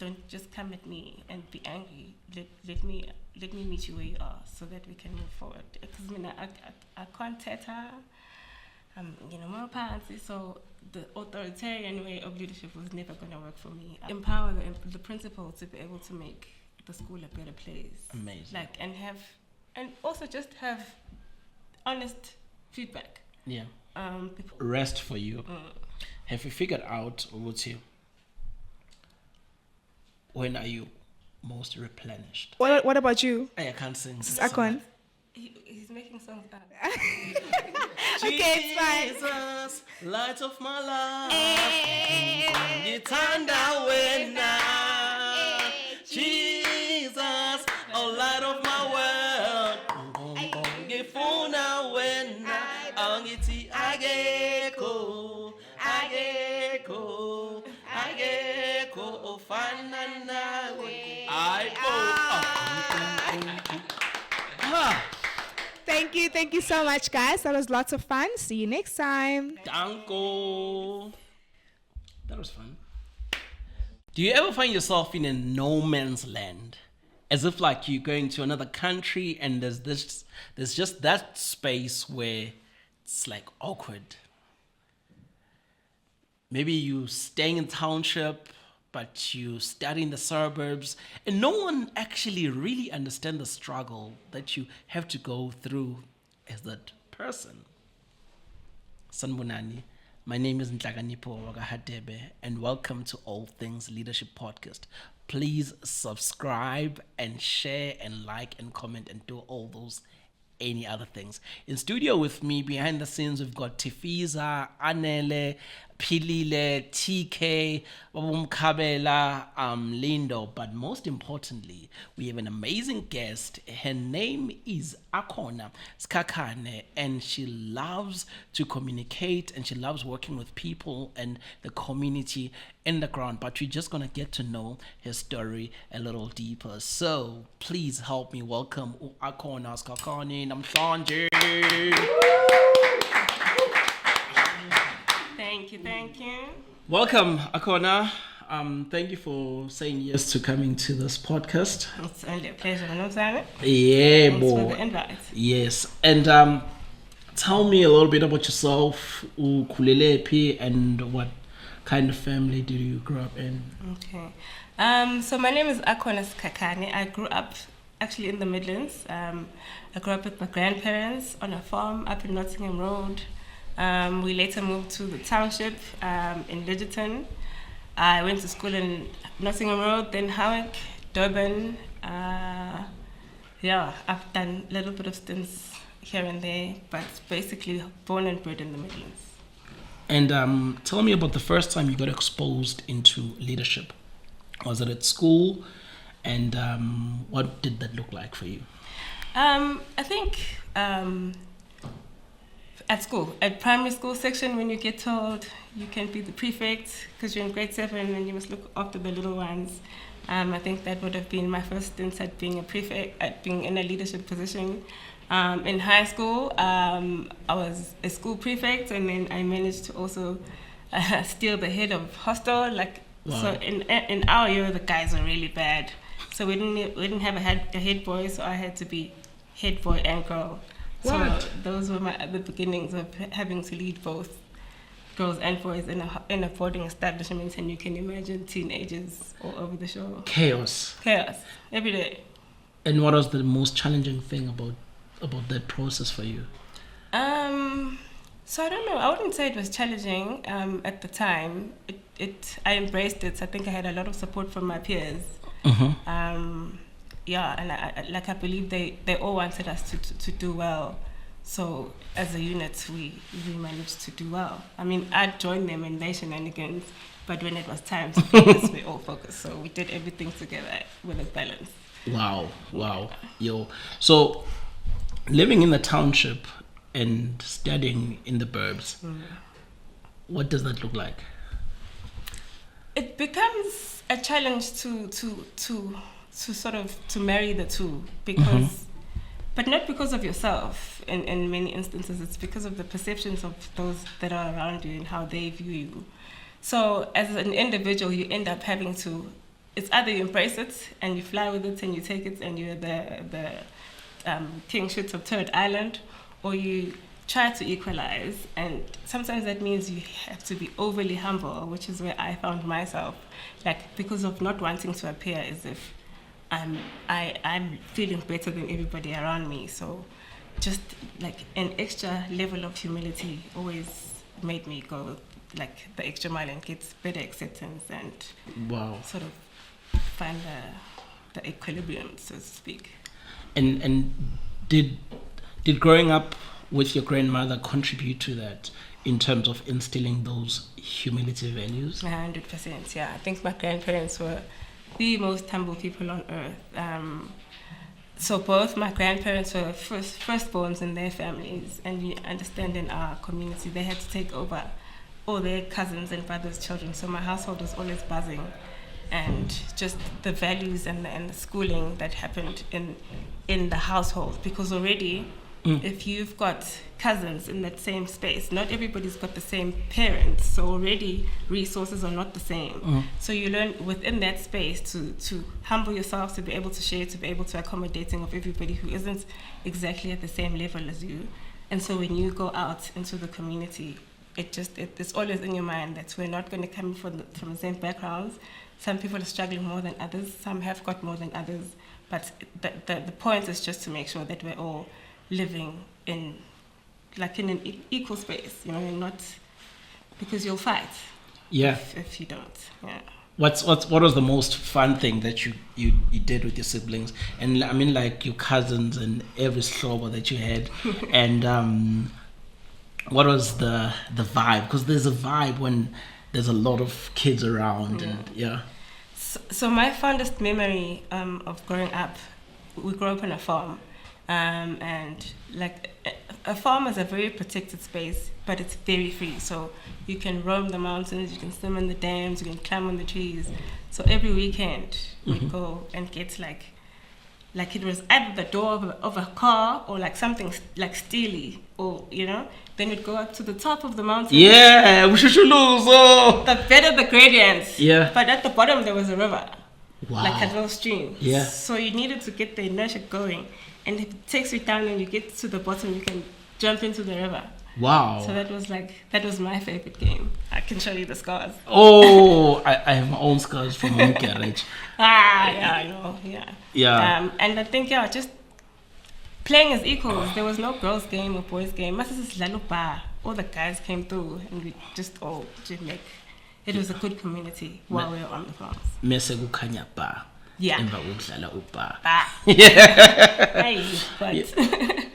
don't just come at me and be angry. Let me meet you where you are so that we can move forward. Because I can't tether. More fancy, so the authoritarian way of leadership was never going to work for me. Empower the principal to be able to make the school a better place. Amazing. And also just have honest feedback. Yeah. Rest for you. Have you figured out, Ubuti, when are you most replenished? What about you? I can't sing. Akhona. He's making songs up. Okay, it's fine. Jesus, light of my life. Hey. Ngithanda wena. Jesus, oh light of my world. Ngifuna wena. Angithi akekho ofana nawe. Thank you so much, guys. That was lots of fun. See you next time. Danko. That was fun. Do you ever find yourself in a no man's land? As if like you're going to another country and there's just that space where it's like awkward. Maybe you staying in township, but you study in the suburbs, and no one actually really understands the struggle that you have to go through as that person. Sanbonani, my name is Nhlakanipho Wakahadebe, and welcome to All Things Leadership Podcast. Please subscribe and share and like and comment and do all those any other things. In studio with me behind the scenes, we've got Tifiza, Anele, Pilile, TK, Babumkabela, Lindo. But most importantly, we have an amazing guest. Her name is Akhona Skakane, and she loves to communicate and she loves working with people and the community in the ground. But we're just going to get to know her story a little deeper. So please help me welcome Akhona Skakane. I'm Sanjay. Thank you. Welcome, Akhona. Thank you for saying yes to coming to this podcast. It's only a pleasure, no time. Yeah, Thanks boy. for the invite. Yes, and tell me a little bit about yourself, ukhulelepi, and what kind of family did you grow up in? Okay. So my name is Akhona Skakane. I grew up actually in the Midlands. I grew up with my grandparents on a farm up in Nottingham Road. We later moved to the township in Lidgerton. I went to school in Nottingham Road, then Howick, Durban. I've done a little bit of stints here and there, but basically born and bred in the Midlands. And tell me about the first time you got exposed into leadership. Was it at school? And what did that look like for you? I think at school, at primary school section, when you get told you can be the prefect because you're in grade 7 and you must look after the little ones. I think that would have been my first stint at being a prefect, at being in a leadership position. In high school, I was a school prefect, and then I managed to also steal the head of hostel. Wow. So in our year, the guys were really bad. So we didn't have a head boy, so I had to be head boy and girl. What? So those were the beginnings of having to lead both girls and boys in a boarding establishment, and you can imagine teenagers all over the show. Chaos Every day. And what was the most challenging thing about that process for you? So I don't know. I wouldn't say it was challenging at the time. I embraced it. I think I had a lot of support from my peers. Mm-hmm. And I believe they all wanted us to do well. So as a unit, we managed to do well. I mean, I joined them in their shenanigans, but when it was time to focus, we all focused. So we did everything together with a balance. Wow. Yo. So living in the township and studying in the burbs, what does that look like? It becomes a challenge to sort of to marry the two, because but not because of yourself. In many instances, it's because of the perceptions of those that are around you and how they view you. So as an individual, you end up having to it's either you embrace it and you fly with it and you take it and you're the king shit of Turd Island, or you try to equalize, and sometimes that means you have to be overly humble, which is where I found myself, like, because of not wanting to appear as if I'm feeling better than everybody around me. So just like an extra level of humility always made me go like the extra mile and get better acceptance and sort of find the equilibrium, so to speak. And did growing up with your grandmother contribute to that in terms of instilling those humility values? 100%, yeah. I think my grandparents were the most humble people on earth. So both my grandparents were firstborns in their families, and you understand in our community they had to take over all their cousins and brothers' children. So my household was always buzzing, and just the values and the schooling that happened in the household, because already if you've got cousins in that same space, not everybody's got the same parents, so already resources are not the same. So you learn within that space to humble yourself, to be able to share, to be able to accommodating of everybody who isn't exactly at the same level as you. And so when you go out into the community, it's always in your mind that we're not going to come from the same backgrounds. Some people are struggling more than others, some have got more than others, but the point is just to make sure that we're all living in an equal space, you know, and not because you'll fight. Yeah. If you don't. Yeah. What was the most fun thing that you did with your siblings? And I mean, like your cousins and every slower that you had, and what was the vibe? Because there's a vibe when there's a lot of kids around, and So my fondest memory of growing up, we grew up on a farm. And like a farm is a very protected space, but it's very free. So you can roam the mountains, you can swim in the dams, you can climb on the trees. So every weekend we'd go and get like it was either the door of a car or like something like steely, or you know. Then we'd go up to the top of the mountain. Yeah, we should lose. Oh. The better the gradients. Yeah. But at the bottom there was a river. Wow. Like a little stream. Yeah. So you needed to get the inertia going. And if it takes you down and you get to the bottom, you can jump into the river. Wow. So that was my favorite game. I can show you the scars. Oh, I have my own scars from my garage. Yeah, I know, yeah. Yeah. And I think, just playing as equals. There was no girls' game or boys' game. All the guys came through and we just all make. It was a good community while we were on the farms. Mese kukhanya ba. Yeah. Emva kokudlala uba. Hey, but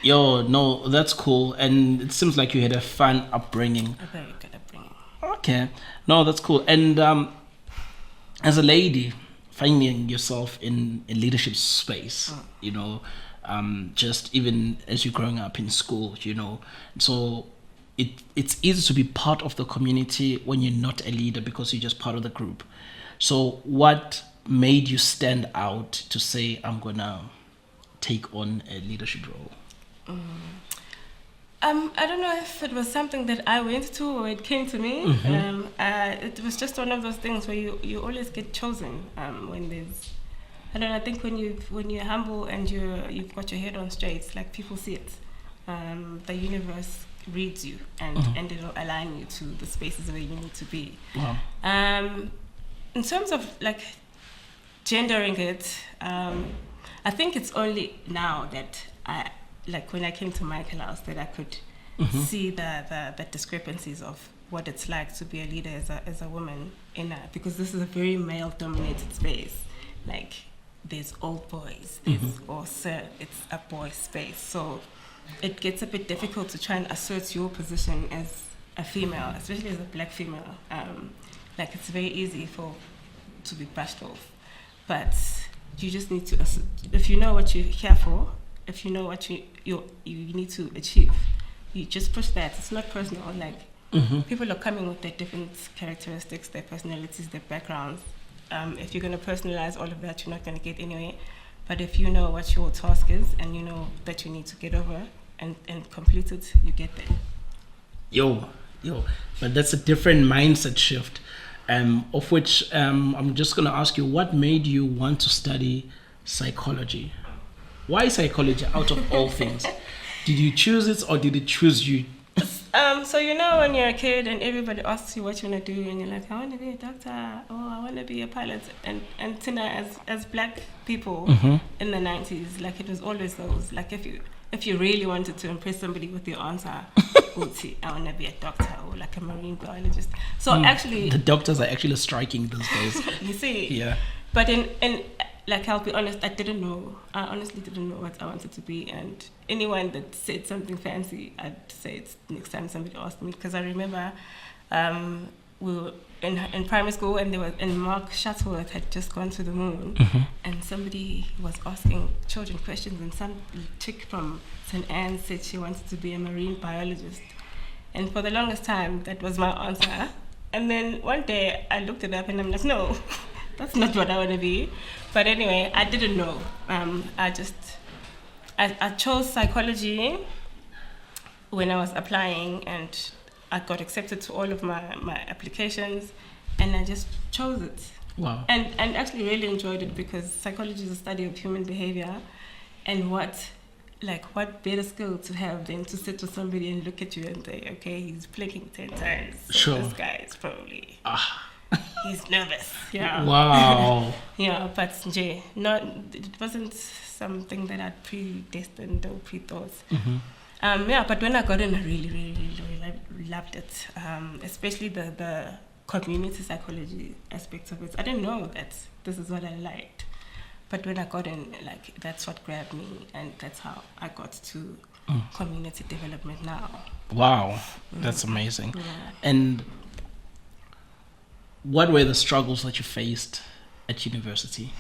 Yo, no, that's cool. And it seems like you had a fun upbringing. A very good upbringing. Okay. No, that's cool. And as a lady, finding yourself in a leadership space, you know, just even as you're growing up in school, you know, so it's easy to be part of the community when you're not a leader because you're just part of the group. So what made you stand out to say, I'm gonna take on a leadership role? I don't know if it was something that I went to or it came to me. It was just one of those things where you always get chosen when there's, I don't know, I think when you're humble and you've got your head on straight, like people see it. The universe reads you and it'll align you to the spaces where you need to be. Wow. In terms of like gendering it, I think it's only now that I, like when I came to Michaelhouse, that I could see the discrepancies of what it's like to be a leader as a woman because this is a very male dominated space. Like there's all boys, it's a boy space. So it gets a bit difficult to try and assert your position as a female, especially as a black female. Like it's very easy to be brushed off. But you just need to, if you know what you're here for, if you know what you need to achieve, you just push that. It's not personal. Like people are coming with their different characteristics, their personalities, their backgrounds. If you're going to personalize all of that, you're not going to get anywhere. But if you know what your task is and you know that you need to get over and complete it, you get there. Yo, but that's a different mindset shift. of which I'm just going to ask you, what made you want to study psychology? Why psychology out of all things? Did you choose it or did it choose you? So you know when you're a kid and everybody asks you what you want to do and you're like, I want to be a doctor, or I want to be a pilot. And Tina, as black people in the 90s, like it was always those, like if you really wanted to impress somebody with your answer, I want to be a doctor or like a marine biologist. So actually... The doctors are actually striking these days. You see? Yeah. But in like, I'll be honest, I honestly didn't know what I wanted to be. And anyone that said something fancy, I'd say it next time somebody asked me. Because I remember we were in primary school and Mark Shuttleworth had just gone to the moon. And somebody was asking children questions, and some chick from St. Anne's said she wanted to be a marine biologist. And for the longest time, that was my answer. And then one day I looked it up and I'm like, no, that's not what I want to be. But anyway, I didn't know. I chose psychology when I was applying, and I got accepted to all of my applications, and I just chose it. Wow. And actually really enjoyed it, because psychology is a study of human behavior, and what better skill to have than to sit with somebody and look at you and say, okay, he's blinking 10 times. So sure. This guy is probably... He's nervous. Yeah. Wow. Yeah, but it wasn't something that I'd predestined or pre-thought. But when I got in, I really, really, really, really loved it. Especially the community psychology aspects of it. I didn't know that this is what I liked. But when I got in, like, that's what grabbed me, and that's how I got to community development now. Wow, that's amazing. Yeah. And what were the struggles that you faced at university?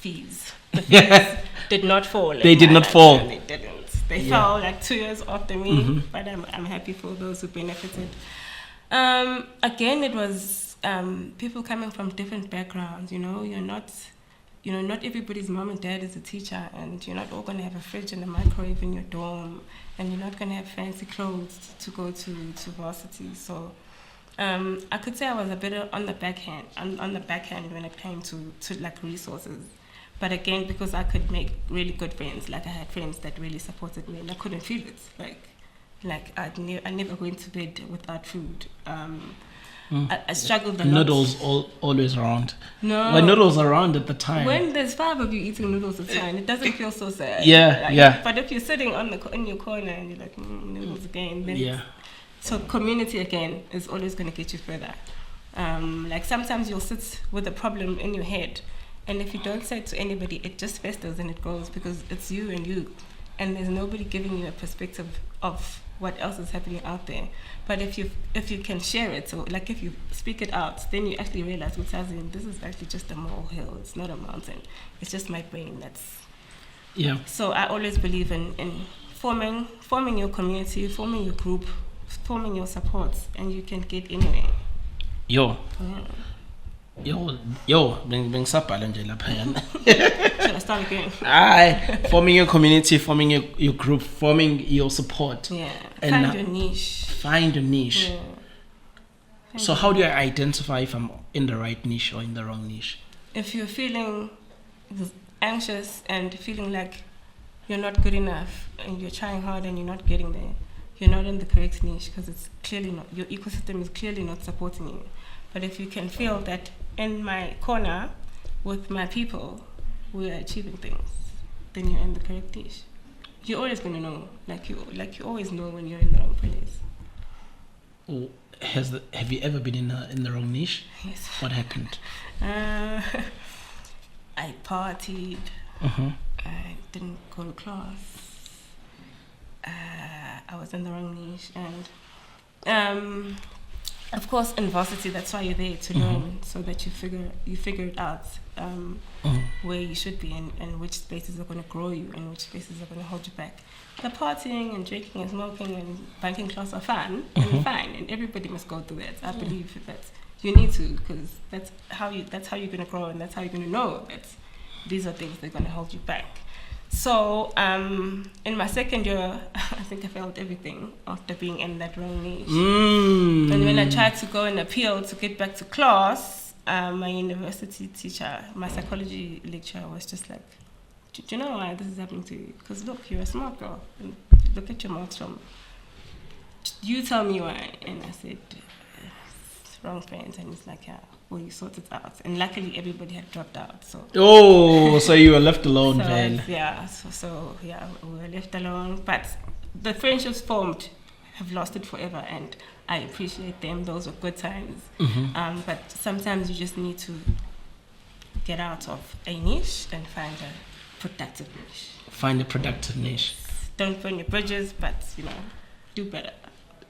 Fees. The fees did not fall. They did not fall. They didn't. They fell like 2 years after me, but I'm happy for those who benefited. Again, it was people coming from different backgrounds. Not everybody's mom and dad is a teacher, and you're not all going to have a fridge and a microwave in your dorm, and you're not going to have fancy clothes to go to varsity. So I could say I was a bit on the backhand when it came to like resources. But again, because I could make really good friends, like I had friends that really supported me, and I couldn't feel it. Like I never went to bed without food. I struggled a lot. Noodles always around. No. When noodles around at the time. When there's 5 of you eating noodles, it's fine. It doesn't feel so sad. Yeah. But if you're sitting in your corner and you're like, noodles again, then so community again is always going to get you further. Like sometimes you'll sit with a problem in your head, and if you don't say it to anybody, it just festers and it grows, because it's you, and there's nobody giving you a perspective of what else is happening out there. But if you can share it, so like if you speak it out, then you actually realize this is actually just a molehill. It's not a mountain. It's just my brain that's... Yeah. So I always believe in forming your community, forming your group, forming your supports, and you can get anywhere. Yo, bengisabhala nje lapha yana. Should I start again? Forming your community, forming your group, forming your support. Yeah. And Find your niche. Find your niche. Yeah. So how do I identify if I'm in the right niche or in the wrong niche? If you're feeling anxious and feeling like you're not good enough and you're trying hard and you're not getting there, you're not in the correct niche, because it's clearly not, your ecosystem is clearly not supporting you. But if you can feel that in my corner with my people, we're achieving things, then you're in the correct niche. You're always going to know, like you always know when you're in the wrong place. Oh, have you ever been in the wrong niche? Yes. What happened? I partied. I didn't go to class. I was in the wrong niche, and of course in varsity, that's why you're there to learn, so that you figure it out where you should be, and which spaces are going to grow you and which spaces are going to hold you back. The partying and drinking and smoking and banking class are fun and fine, and everybody must go through that. I believe that you need to, because that's how you're going to grow, and that's how you're going to know that these are things that are going to hold you back. So in my second year, I think I failed everything after being in that wrong niche. And when I tried to go and appeal to get back to class, my university teacher, my psychology lecturer, was just like, do you know why this is happening to you? Because look, you're a smart girl. And look at your marks from. You tell me why. And I said, it's wrong friends. And he's like, yeah, well, you sort it out. And luckily, everybody had dropped out. So. Oh, so you were left alone, then. Yeah, so yeah, we were left alone. But the friendships formed have lasted forever, and I appreciate them. Those were good times. But sometimes you just need to get out of a niche and find a productive niche. Find a productive niche. Don't burn your bridges, but do better.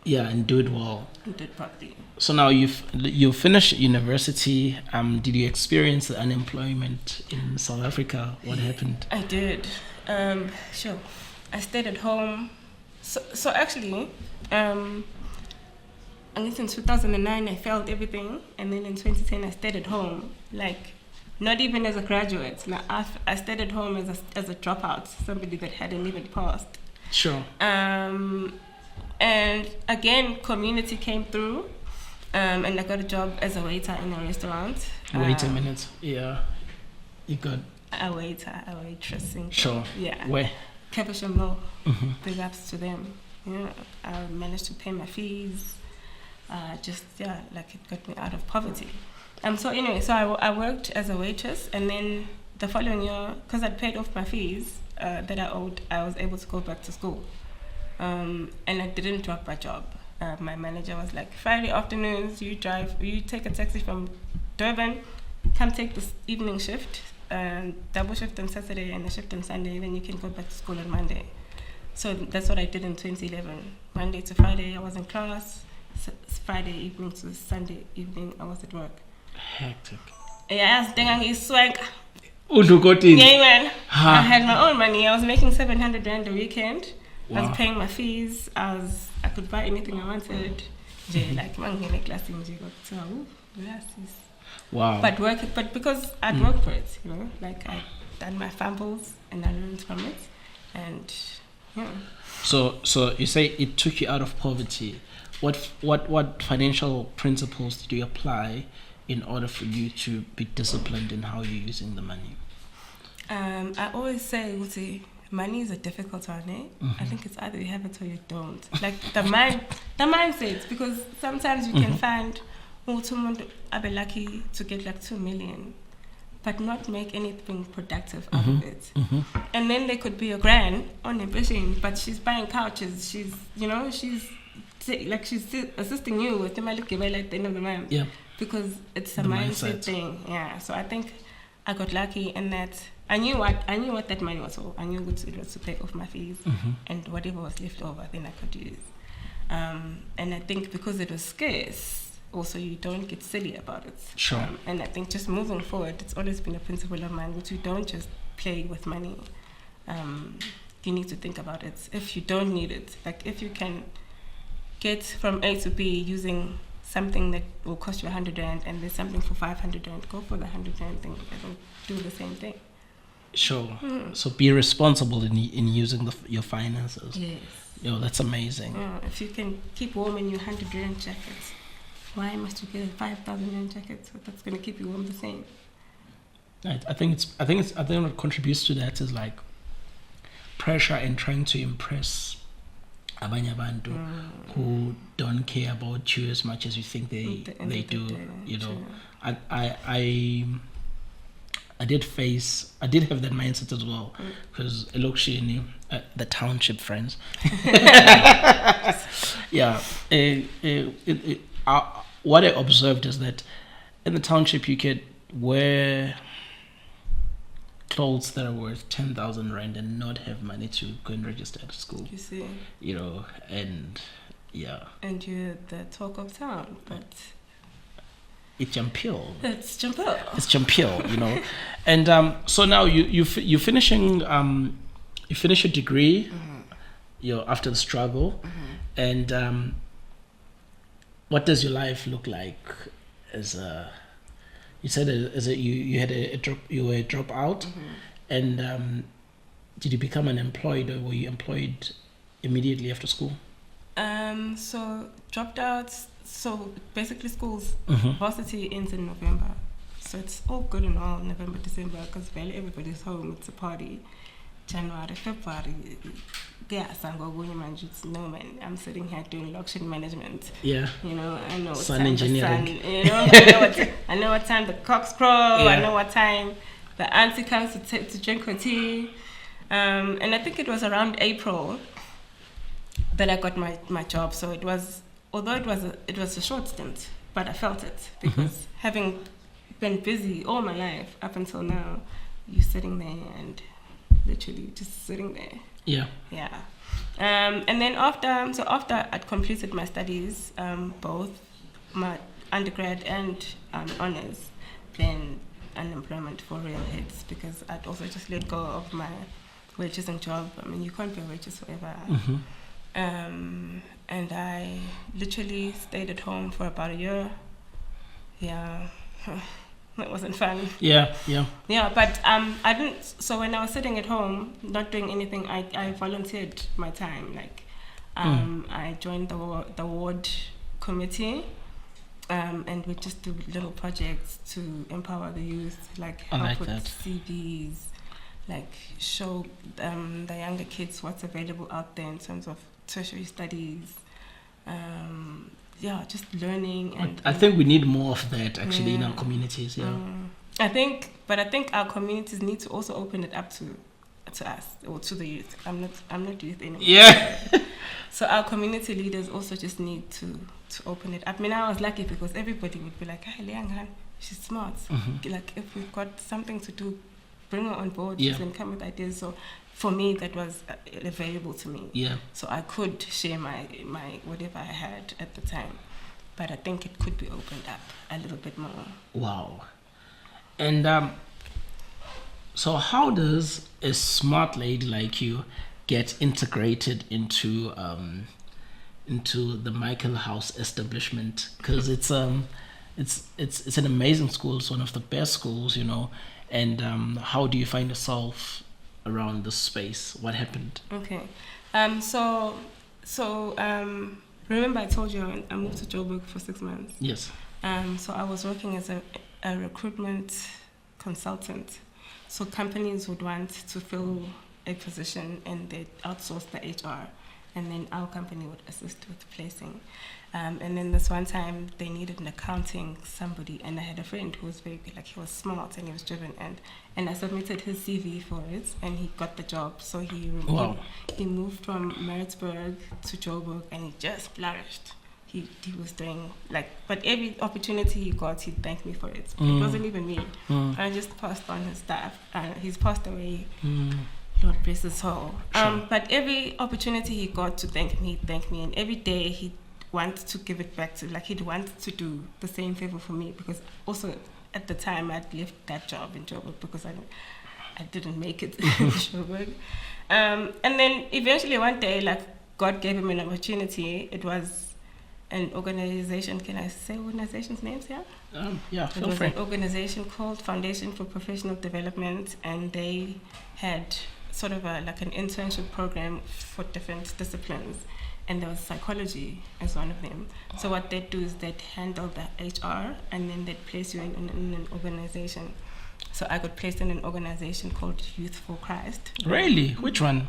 Yeah, and do it well. And do it properly. So now you finished university. Did you experience the unemployment in South Africa? What happened? I did. Sure. I stayed at home. So actually, I guess in 2009 I failed everything, and then in 2010 I stayed at home. Like, not even as a graduate. Like, I stayed at home as a dropout, somebody that hadn't even passed. Sure. And again, community came through, and I got a job as a waiter in a restaurant. Wait a minute. Yeah. You got... A waitress. Sure. Yeah. Where? Capital Law. Big ups to them. Yeah. I managed to pay my fees. Like it got me out of poverty. So I worked as a waitress, and then the following year, because I'd paid off my fees that I owed, I was able to go back to school. And I didn't drop my job. My manager was like, Friday afternoons, you take a taxi from Durban, come take this evening shift, double shift on Saturday and a shift on Sunday, then you can go back to school on Monday. So that's what I did in 2011. Monday to Friday, I was in class. Friday evening to Sunday evening, I was at work. Hectic. Yeah, I was swag. Yeah, man. I had my own money. I was making 700 rand a weekend. Wow. I was paying my fees. I could buy anything I wanted. Wow. But because I'd worked for it, like I'd done my fumbles and I learned from it, and yeah. So you say it took you out of poverty. What financial principles did you apply in order for you to be disciplined in how you're using the money? I always say, money is a difficult one, eh? I think it's either you have it or you don't. Like the mindset, because sometimes you can find, someone I'll be lucky to get like 2 million, but not make anything productive out of it. And then there could be a grand on ambition, but she's buying couches. She's assisting you with the Malik at the end of the month. Yeah. Because it's a mindset thing. Yeah. So I think I got lucky in that I knew what that money was for. I knew it was to pay off my fees, and whatever was left over, then I could use. And I think because it was scarce, also you don't get silly about it. Sure. And I think just moving forward, it's always been a principle of mine, which you don't just play with money. You need to think about it. If you don't need it, like if you can get from A to B using something that will cost you 100 rand and there's something for 500 rand, go for the 100 rand thing. I don't do the same thing. Sure. So be responsible in using your finances. Yes. That's amazing. If you can keep warm in your 100 rand jackets, why must you get a 5,000 rand jacket? So that's going to keep you warm the same. I think what contributes to that is like pressure and trying to impress abanye abantu who don't care about you as much as you think they do. I did have that mindset as well, because the township friends. Yeah. What I observed is that in the township you could wear clothes that are worth 10,000 rand and not have money to go and register at school. You see. And yeah. And you're the talk of town, but it's Jampil. It's Jampil. It's Jampil, And so now you're finishing you finish your degree, after the struggle, and what does your life look like as a? You said you had you were a dropout, and Did you become unemployed, or were you employed immediately after school? So dropped out. So basically, school's Mhm. varsity ends in November. So it's all good and all November, December, because barely everybody's home. It's a party. January, February. Yes, I'm going to no man. I'm sitting here doing auction management. Yeah. You know, I know what Sun time engineering. The sun, you know, I know what time the cocks crow. Yeah. I know what time the auntie comes to drink her tea. And I think it was around April that I got my job. So it was, although it was a short stint, but I felt it because having been busy all my life up until now, you're sitting there and literally just sitting there. Yeah. Yeah. And then after I'd completed my studies, both my undergrad and honors, then unemployment for real hits because I'd also just let go of my waitressing job. I mean, you can't be a waitress forever. Mm-hmm. And I literally stayed at home for about a year. Yeah. It wasn't fun. Yeah. But I didn't. So when I was sitting at home, not doing anything, I volunteered my time. Like, I joined the ward committee, and we just do little projects to empower the youth, like I help like with that. CVs, like show the younger kids what's available out there in terms of tertiary studies. Just learning and I think we need more of that actually in our communities. Yeah. I think our communities need to also open it up to us or to the youth. I'm not youth anymore. Yeah. So our community leaders also just need to open it up. I mean, I was lucky because everybody would be like, "Hey, Liang, she's smart. Like if we've got something to do, bring her on board. Yeah. She can come with ideas." So for me, that was available to me. Yeah. So I could share my whatever I had at the time. But I think it could be opened up a little bit more. Wow. And so how does a smart lady like you get integrated into the Michaelhouse establishment? Because it's an amazing school. It's one of the best schools, you know. And how do you find yourself around this space? What happened? Okay. Remember I told you I moved to Joburg for 6 months? Yes. So I was working as a recruitment consultant. So companies would want to fill a position and they'd outsource the HR, and then our company would assist with placing. And then this one time they needed an accounting somebody, and I had a friend who was very good, like he was smart and he was driven, and I submitted his CV for it and he got the job. So he moved from Maritzburg to Joburg and he just flourished. He was doing but every opportunity he got, he'd thank me for it. It wasn't even me. I just passed on his stuff. He's passed away. Lord bless his soul. Sure. But every opportunity he got to thank me, he'd thank me, and every day he'd want to give it back to, he'd want to do the same favor for me, because also at the time I'd left that job in Joburg because I didn't make it in Joburg. And then eventually one day, God gave him an opportunity. It was an organization. Can I say organization's names here? Yeah, It feel was free. an organization called Foundation for Professional Development, and they had sort of an internship program for different disciplines, and there was psychology as one of them. So what they'd do is they'd handle the HR, and then they'd place you in an organization. So I got placed in an organization called Youth for Christ. Really? Which one?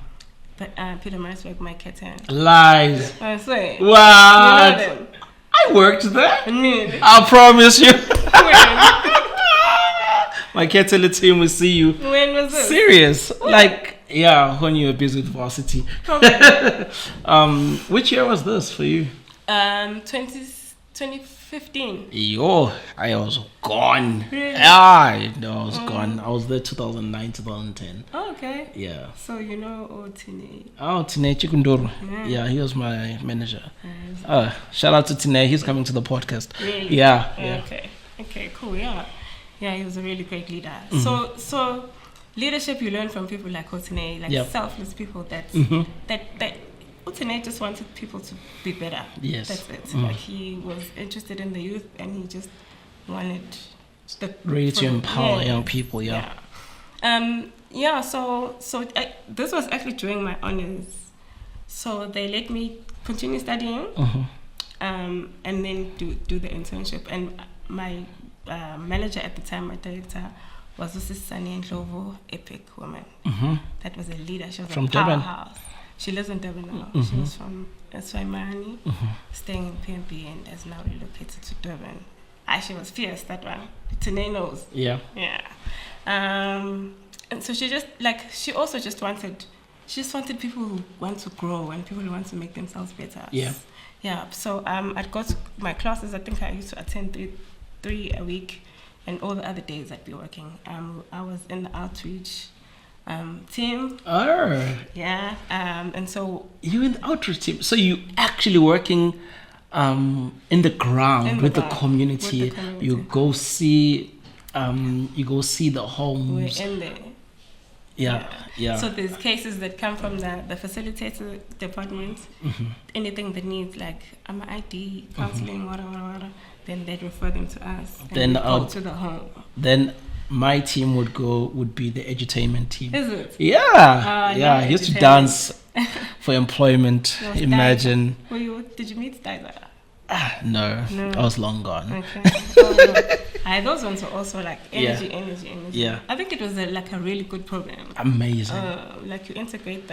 But Peter Marisburg, my kitten. Lies. I swear. What? You know them? I worked there. Really? I promise you. When? My kettle team will see you. When was this? Serious? When you were busy with varsity. Which year was this for you? 2015. Yo, I was gone. Really? I was gone. I was there 2009, 2010. Oh, okay. Yeah. So you know Otine. Oh, Tine Chikunduru. Yeah, he was my manager. Shout out to Tine. He's coming to the podcast. Really? Yeah. Okay, cool. Yeah, he was a really great leader. So leadership you learn from people like Otine, selfless people that Otine just wanted people to be better. Yes. That's it. He was interested in the youth, and he just wanted Ready to empower young people, yeah. This was actually during my honors. So they let me continue studying, and then do the internship. And my manager at the time, my director, was Mrs. Sunny Ndlovu, epic woman. That was a leader. She was From a Durban? powerhouse. She lives in Durban now. She was from Swaimani, staying in PNB, and has now relocated to Durban. She was fierce, that one. Tanae knows. Yeah. Yeah. And so she wanted people who want to grow and people who want to make themselves better. Yeah. Yeah. So I'd go to my classes. I think I used to attend three a week, and all the other days I'd be working. I was in the outreach team. Oh. Yeah. And so You in the outreach team. So you actually working in the ground with the community. With the community. You go see the homes. we're in there. Yeah. So there's cases that come from the facilitator department. Anything that needs like ID, counseling, whatever, then they'd refer them to us. And Then we go to the home. Then my team would be the edutainment team. Is it? Yeah. yeah, I used to edutainment. dance for employment. Was Imagine. Did you meet Stiza? No, I was long gone. Okay. Those ones were also like energy. Yeah. I think it was a really good program. Amazing. Like you integrate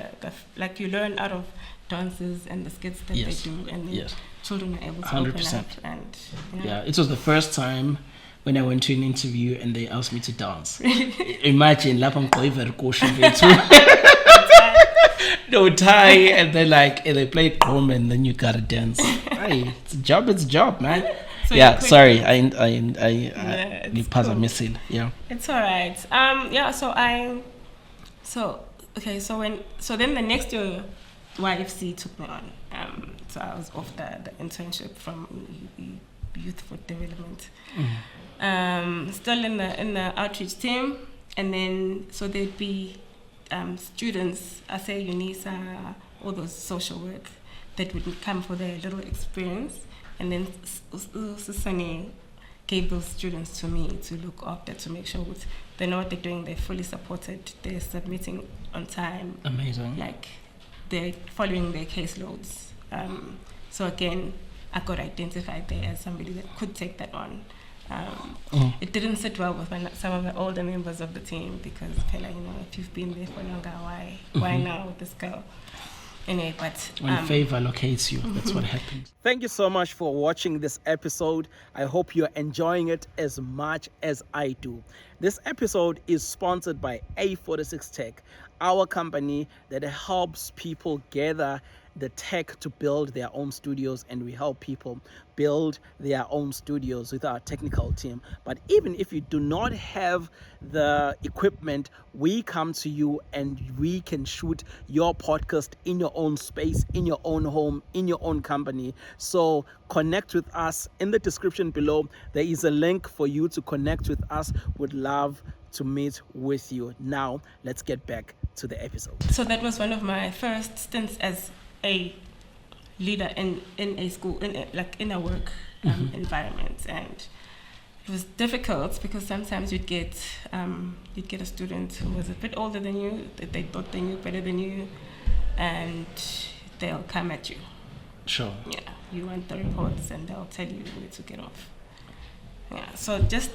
like you learn out of dances and the skits that Yes. they do, and then Yes. children are able to 100%. open up. And Yeah, it was the first time when I went to an interview and they asked me to dance. Imagine, lapha ngigqoke very cautious no tie, and then they play drum and then you gotta dance. Hey, it's a job, man. So Yeah, you quit. sorry, it's missing. Yeah. It's all right. So then the next year, YFC took me on. So I was off the internship from Youth for Development. Still in the outreach team, and then so there'd be students, I say UNISA, all those social work that would come for their little experience, and then Susani gave those students to me to look after, to make sure they know what they're doing, they're fully supported, they're submitting on time. Amazing. Like they're following their caseloads. So again, I got identified there as somebody that could take that on. It didn't sit well with some of the older members of the team because, if you've been there for longer, why now with this girl? Anyway, but when favor locates you, that's what happens. Thank you so much for watching this episode. I hope you're enjoying it as much as I do. This episode is sponsored by A46 Tech, our company that helps people gather the tech to build their own studios, and we help people build their own studios with our technical team. But even if you do not have the equipment, we come to you and we can shoot your podcast in your own space, in your own home, in your own company. So connect with us. In the description below, there is a link for you to connect with us. Would love to meet with you. Now let's get back to the episode. So that was one of my first stints as a leader in a school, in a work environment, and it was difficult because sometimes you'd get a student who was a bit older than you, that they thought they knew better than you, and they'll come at you. Sure. Yeah, you want the reports and they'll tell you where to get off. Yeah, so just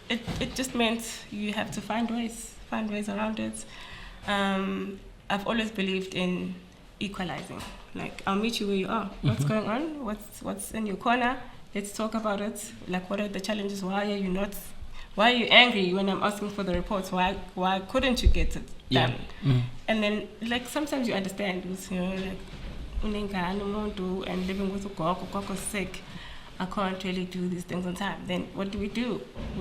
it just meant you have to find ways around it. I've always believed in equalizing. Like, I'll meet you where you are. What's going on? What's in your corner? Let's talk about it. Like, what are the challenges? Why are you angry when I'm asking for the reports? Why couldn't you get it done? And then, like, sometimes you understand, like, and living with Goko's sick, I can't really do these things on time. Then what do? We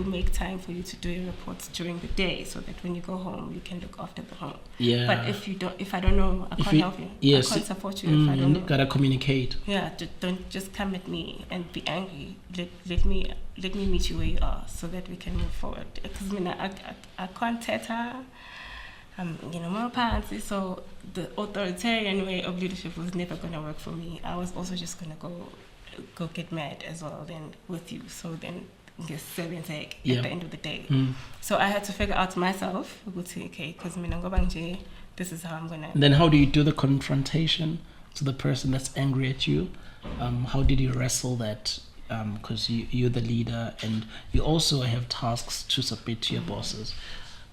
make time for you to do your reports during the day, so that when you go home, you can look after the home. Yeah. But if I don't know, I can't help you. Yes. I can't support you if I don't know. Gotta communicate. Yeah. Don't just come at me and be angry. Let me meet you where you are, so that we can move forward. Because I can't tether. More fancy. So the authoritarian way of leadership was never gonna work for me. I was also just gonna go get mad as well then with you. So then at Yeah. the end of the day. Mm. So I had to figure out myself, okay, because this is how I'm gonna. And then how do you do the confrontation to the person that's angry at you? How did you wrestle that? Because you're the leader and you also have tasks to submit to your bosses.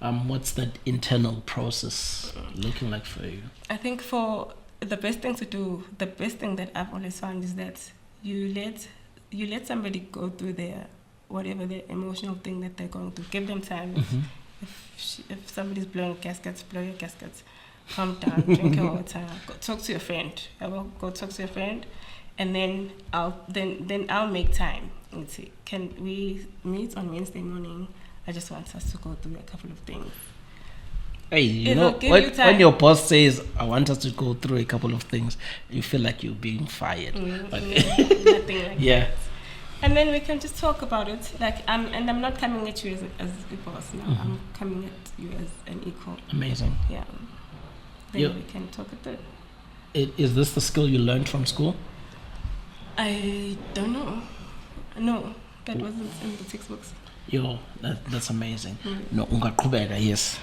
What's that internal process looking like for you? I think for the best thing to do, the best thing that I've always found is that you let somebody go through their whatever their emotional thing that they're going through. Give them time. Mm-hmm. If somebody's blowing gaskets, blow your gaskets. Calm down, drink your water. Go talk to your friend. I will go talk to your friend, and then I'll make time. Let's see. Can we meet on Wednesday morning? I just want us to go through a couple of things. Hey, you It'll know, give you time. when your boss says, I want us to go through a couple of things, you feel like you're being fired. But Nothing like yeah. that. And then we can just talk about it. And I'm not coming at you as a boss now. I'm coming at you as an equal. Amazing. Yeah. Then Yep. we can talk it through. Is this the skill you learned from school? I don't know. No, that wasn't in the textbooks. Yo, that's amazing. No, ungaqhubeka, yes.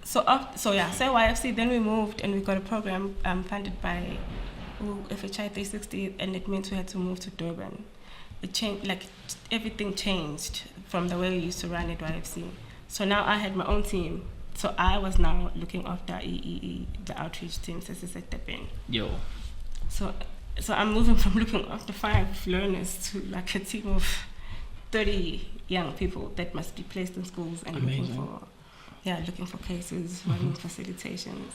So YFC, then we moved and we got a program funded by FHI 360, and it meant we had to move to Durban. It changed, like everything changed from the way we used to run at YFC. So now I had my own team. So I was now looking after EEE, the outreach team, Yo. So I'm moving from looking after 5 learners to like a team of 30 young people that must be placed in schools and Amazing. looking for cases, running facilitations,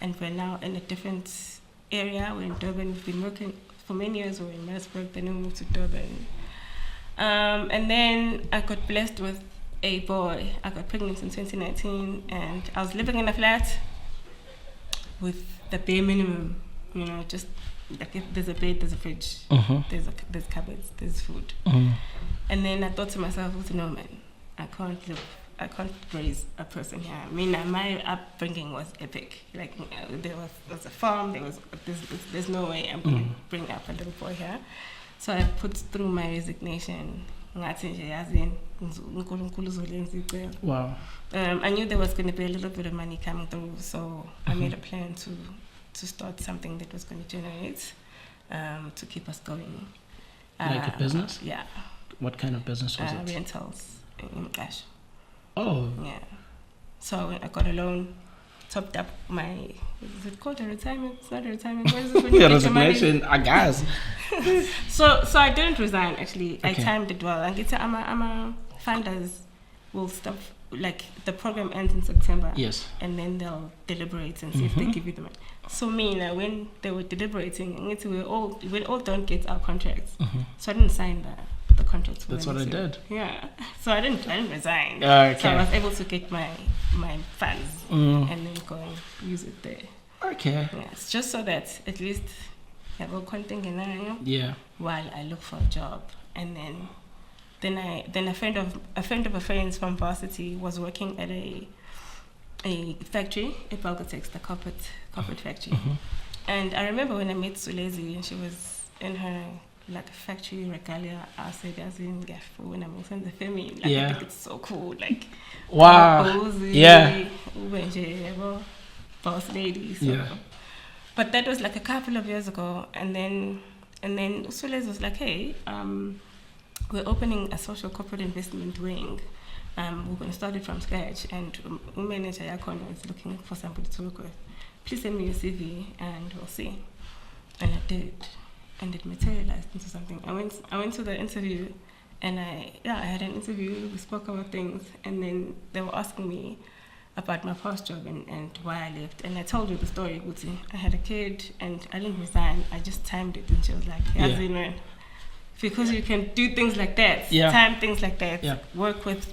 and we're now in a different area. We're in Durban. We've been working for many years. We're in Maritzburg, then we moved to Durban. And then I got blessed with a boy. I got pregnant in 2019, and I was living in a flat with the bare minimum, just like if there's a bed, there's a fridge, there's cupboards, there's food. And then I thought to myself, no man, I can't raise a person here. I mean, my upbringing was epic. Like there was a farm, there's no way I'm going to bring up a little boy here. So I put through my resignation. Wow. I knew there was going to be a little bit of money coming through, so I made a plan to start something that was going to generate to keep us going. Like a business? Yeah. What kind of business was it? Rentals in cash. Oh. Yeah. So I got a loan, topped up my, is it called a retirement? It's not a retirement. What is it when you Yeah, get your money? resignation, I guess. So I didn't resign actually. I Okay. timed it well. And I'm a funders will stop, like the program ends in September. Yes. And then they'll deliberate and see if they give you the money. So when they were deliberating, we all don't get our contracts. So I didn't sign the contracts. That's what I did. Yeah. So I didn't resign. Okay. So I was able to get my funds and then go and use it there. Okay. Yeah. It's just so that at least I have a content Yeah. while I look for a job. And then a friend of a friend's from varsity was working at a factory, a A46, the corporate factory. And I remember when I met Sulezi and she was in her like factory regalia, I said as in when I'm in the family, like Yeah. I think it's so cool, like Wow. cozy, Yeah. boss lady. So. Yeah. But that was like a couple of years ago, and then Sulezi was like, hey, we're opening a social corporate investment wing. We're going to start it from scratch, and manager Akhona is looking for somebody to work with. Please send me your CV, and we'll see. And I did, and it materialized into something. I went to the interview, and I had an interview. We spoke about things, and then they were asking me about my past job and why I left. And I told her the story. I had a kid, and I didn't resign. I just timed it, and she was like, "Yeah, because you can do things like that, time things like that, work with."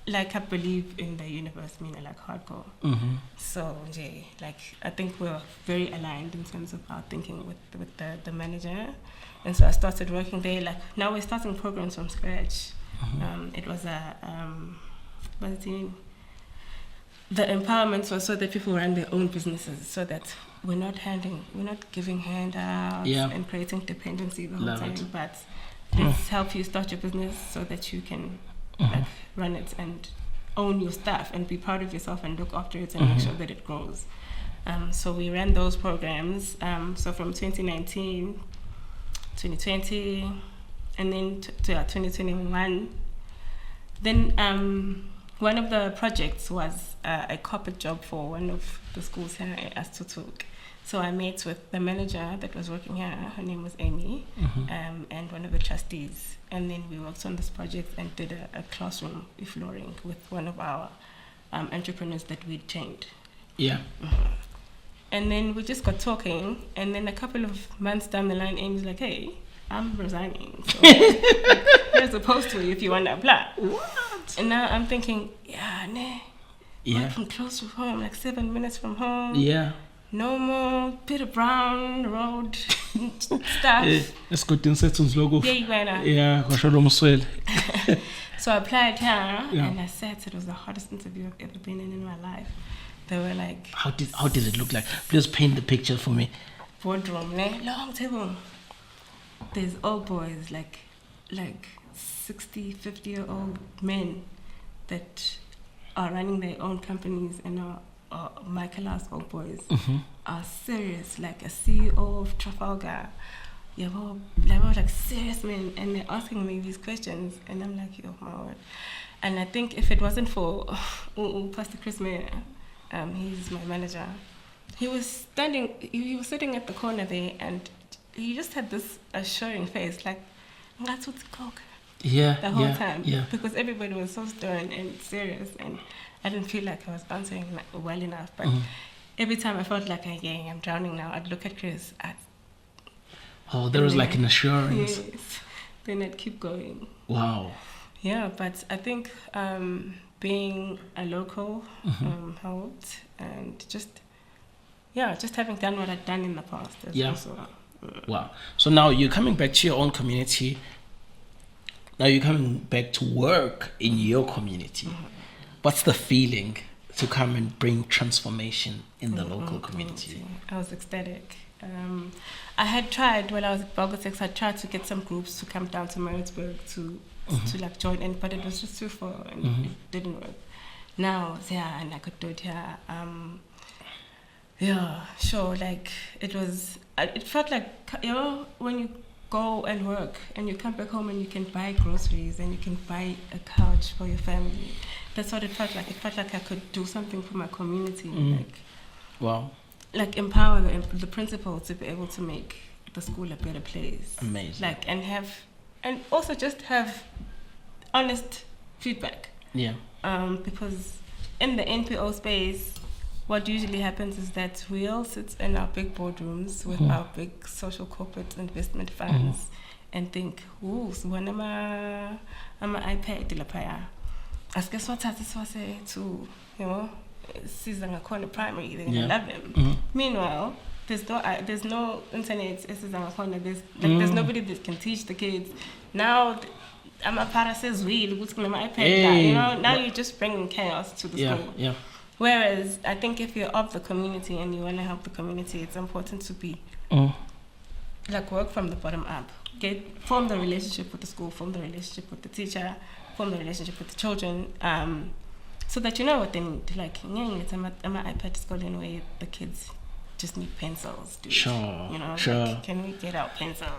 Like I believe in the universe, like hardcore. So like I think we're very aligned in terms of our thinking with the manager, and so I started working there. Like now we're starting programs from scratch. It was a the empowerment was so that people run their own businesses, so that we're not giving handouts and creating dependency the whole Love time, it. but let's help you start your business so that you can like run it and own your stuff and be proud of yourself and look after it and make sure that it grows. So we ran those programs. So from 2019, 2020, and then to 2021. Then one of the projects was a corporate job for one of the schools here at Tutuk. So I met with the manager that was working here. Her name was Amy, and one of the trustees. And then we worked on this project and did a classroom flooring with one of our entrepreneurs that we'd trained. Yeah. And then we just got talking, and then a couple of months down the line, Amy's like, "Hey, I'm resigning. So here's a post for you if you want to apply." What? And now I'm thinking, working close to home, like 7 minutes from home. Yeah. No more Peter Brown Road stuff. Let's go to Insetsun's logo. Yeah. So I applied here, and I said it was the hardest interview I've ever been in my life. They were like, How did it look like? Please paint the picture for me. boardroom, long table. There's old boys, like 60, 50-year-old men that are running their own companies and are Michaelhouse old boys are serious, like a CEO of Trafalgar. They were like serious men, and they're asking me these questions, and I'm like, yo, my word. And I think if it wasn't for Pastor Chris Mayer, he's my manager, he was sitting at the corner there, and he just had this assuring face, like, that's what's coke. The whole time. Because everybody was so stern and serious, and I didn't feel like I was answering well enough. But every time I felt like I'm drowning now, I'd look at Chris. There was like an assurance. Yes. Then I'd keep going. Wow. Yeah, but I think being a local helped, and just having done what I'd done in the past. Also, wow. So now you're coming back to your own community. Now you're coming back to work in your community. What's the feeling to come and bring transformation in the local community? I was ecstatic. I had tried when I was at A46. I tried to get some groups to come down to Maritzburg to like join in, but it was just too far and it didn't work. Now, and I could do it here. Like it felt like, when you go and work and you come back home and you can buy groceries and you can buy a couch for your family. That's what it felt like. It felt like I could do something for my community. Like empower the principal to be able to make the school a better place. Amazing. And also just have honest feedback. Yeah. Because in the NPO space, what usually happens is that we all sit in our big boardrooms with our big social corporate investment funds and think, so when I'm a iPad lapaya. As guess what to season Akhona primary, they're gonna love them. Meanwhile, there's no internet. There's nobody that can teach the kids. Now I'm a para says what's going my iPad. Now you're just bringing chaos to the school. Yeah. Whereas I think if you're of the community and you want to help the community, it's important to be work from the bottom up. Form the relationship with the school, form the relationship with the teacher, form the relationship with the children, so that you know what they need. I'm an iPad school anyway. The kids just need pencils. Sure. Can we get our pencils?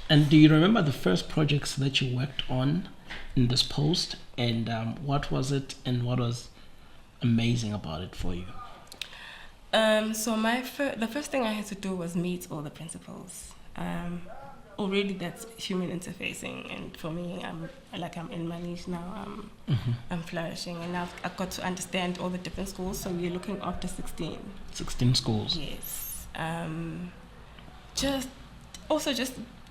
And do you remember the first projects that you worked on in this post, and what was it, and what was amazing about it for you? So the first thing I had to do was meet all the principals. Already that's human interfacing, and for me, I'm in my niche now. I'm flourishing, and I've got to understand all the different schools. So we're looking after 16 schools. Yes.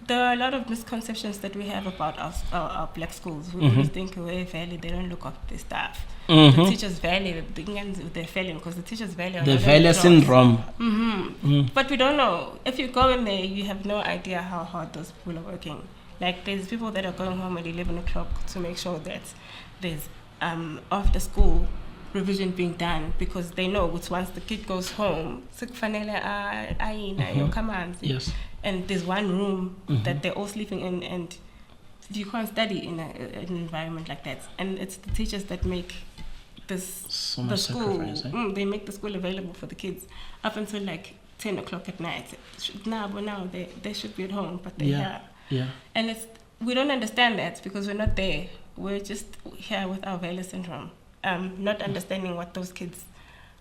There are a lot of misconceptions that we have about our black schools. We always think they don't look after their staff. The teachers value they're failing because the teachers value the failure syndrome. But we don't know. If you go in there, you have no idea how hard those people are working. Like there's people that are going home at 11 o'clock to make sure that there's after school revision being done, because they know it's once the kid goes home, Yes. and there's one room that they're all sleeping in, and you can't study in an environment like that. And it's the teachers that make this So the much school. sacrifice, eh? They make the school available for the kids up until like 10 o'clock at night. Now they should be at home, but they're here. Yeah. And we don't understand that because we're not there. We're just here with our Vela syndrome, not understanding what those kids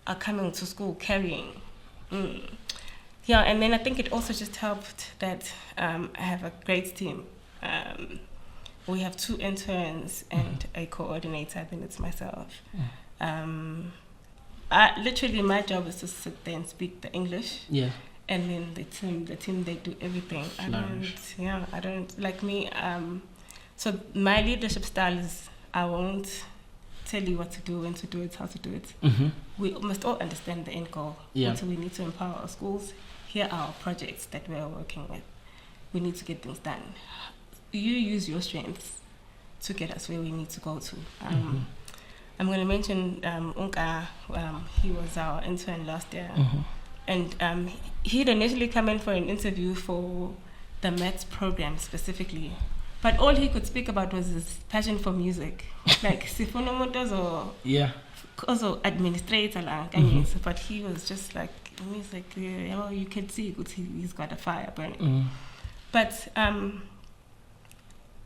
are coming to school carrying. Yeah, and then I think it also just helped that I have a great team. We have 2 interns and a coordinator, then it's myself. Literally, my job is to sit there and speak the English. Yeah. And then the team, they do everything. I don't, like me, so my leadership style is, I won't tell you what to do, when to do it, how to do it. We must all understand the end goal. Yeah. So we need to empower our schools. Here are our projects that we are working with. We need to get things done. You use your strengths to get us where we need to go to. I'm going to mention Unka. He was our intern last year. And he'd initially come in for an interview for the maths program specifically. But all he could speak about was his passion for music. Like, sifonomotos or also administrator, but he was just like, music, you can see he's got a fire burning. But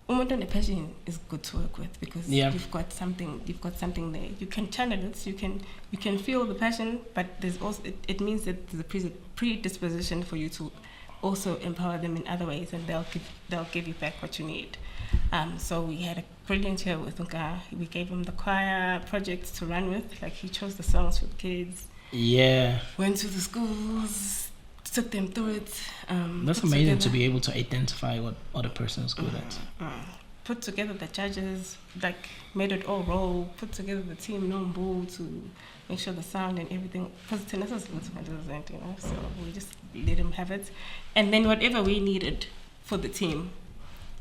the passion is good to work with, because you've got something there. You can channel it, you can feel the passion, but there's also it means that there's a predisposition for you to also empower them in other ways, and they'll give you back what you need. So we had a brilliant year with Unka. We gave him the choir project to run with. Like, he chose the songs for the kids. Yeah. Went to the schools, took them through it. That's amazing to be able to identify what other person is good at. Put together the judges, like, made it all roll. Put together the team Nombu to make sure the sound and everything. Because Tenesa's so we just let him have it. And then whatever we needed for the team,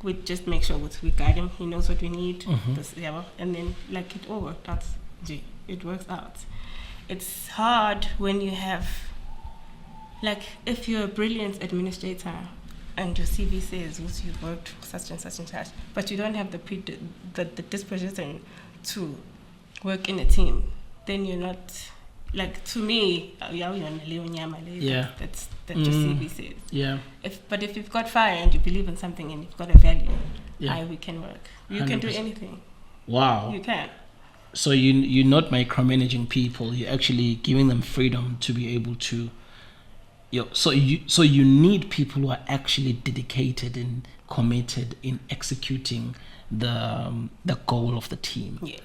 we just make sure we guide him. He knows what we need. And then, like, it all worked out. It works out. It's hard when you have, like, if you're a brilliant administrator and your CV says you've worked for such and such and such, but you don't have the disposition to work in a team, then you're not, like, to me, that's your CV says. Yeah. But if you've got fire and you believe in something and you've got a value, we can work. You 100%. Can do anything. Wow. You can. So you're not micromanaging people. You're actually giving them freedom to be able to. So you need people who are actually dedicated and committed in executing the goal of the team. Yes.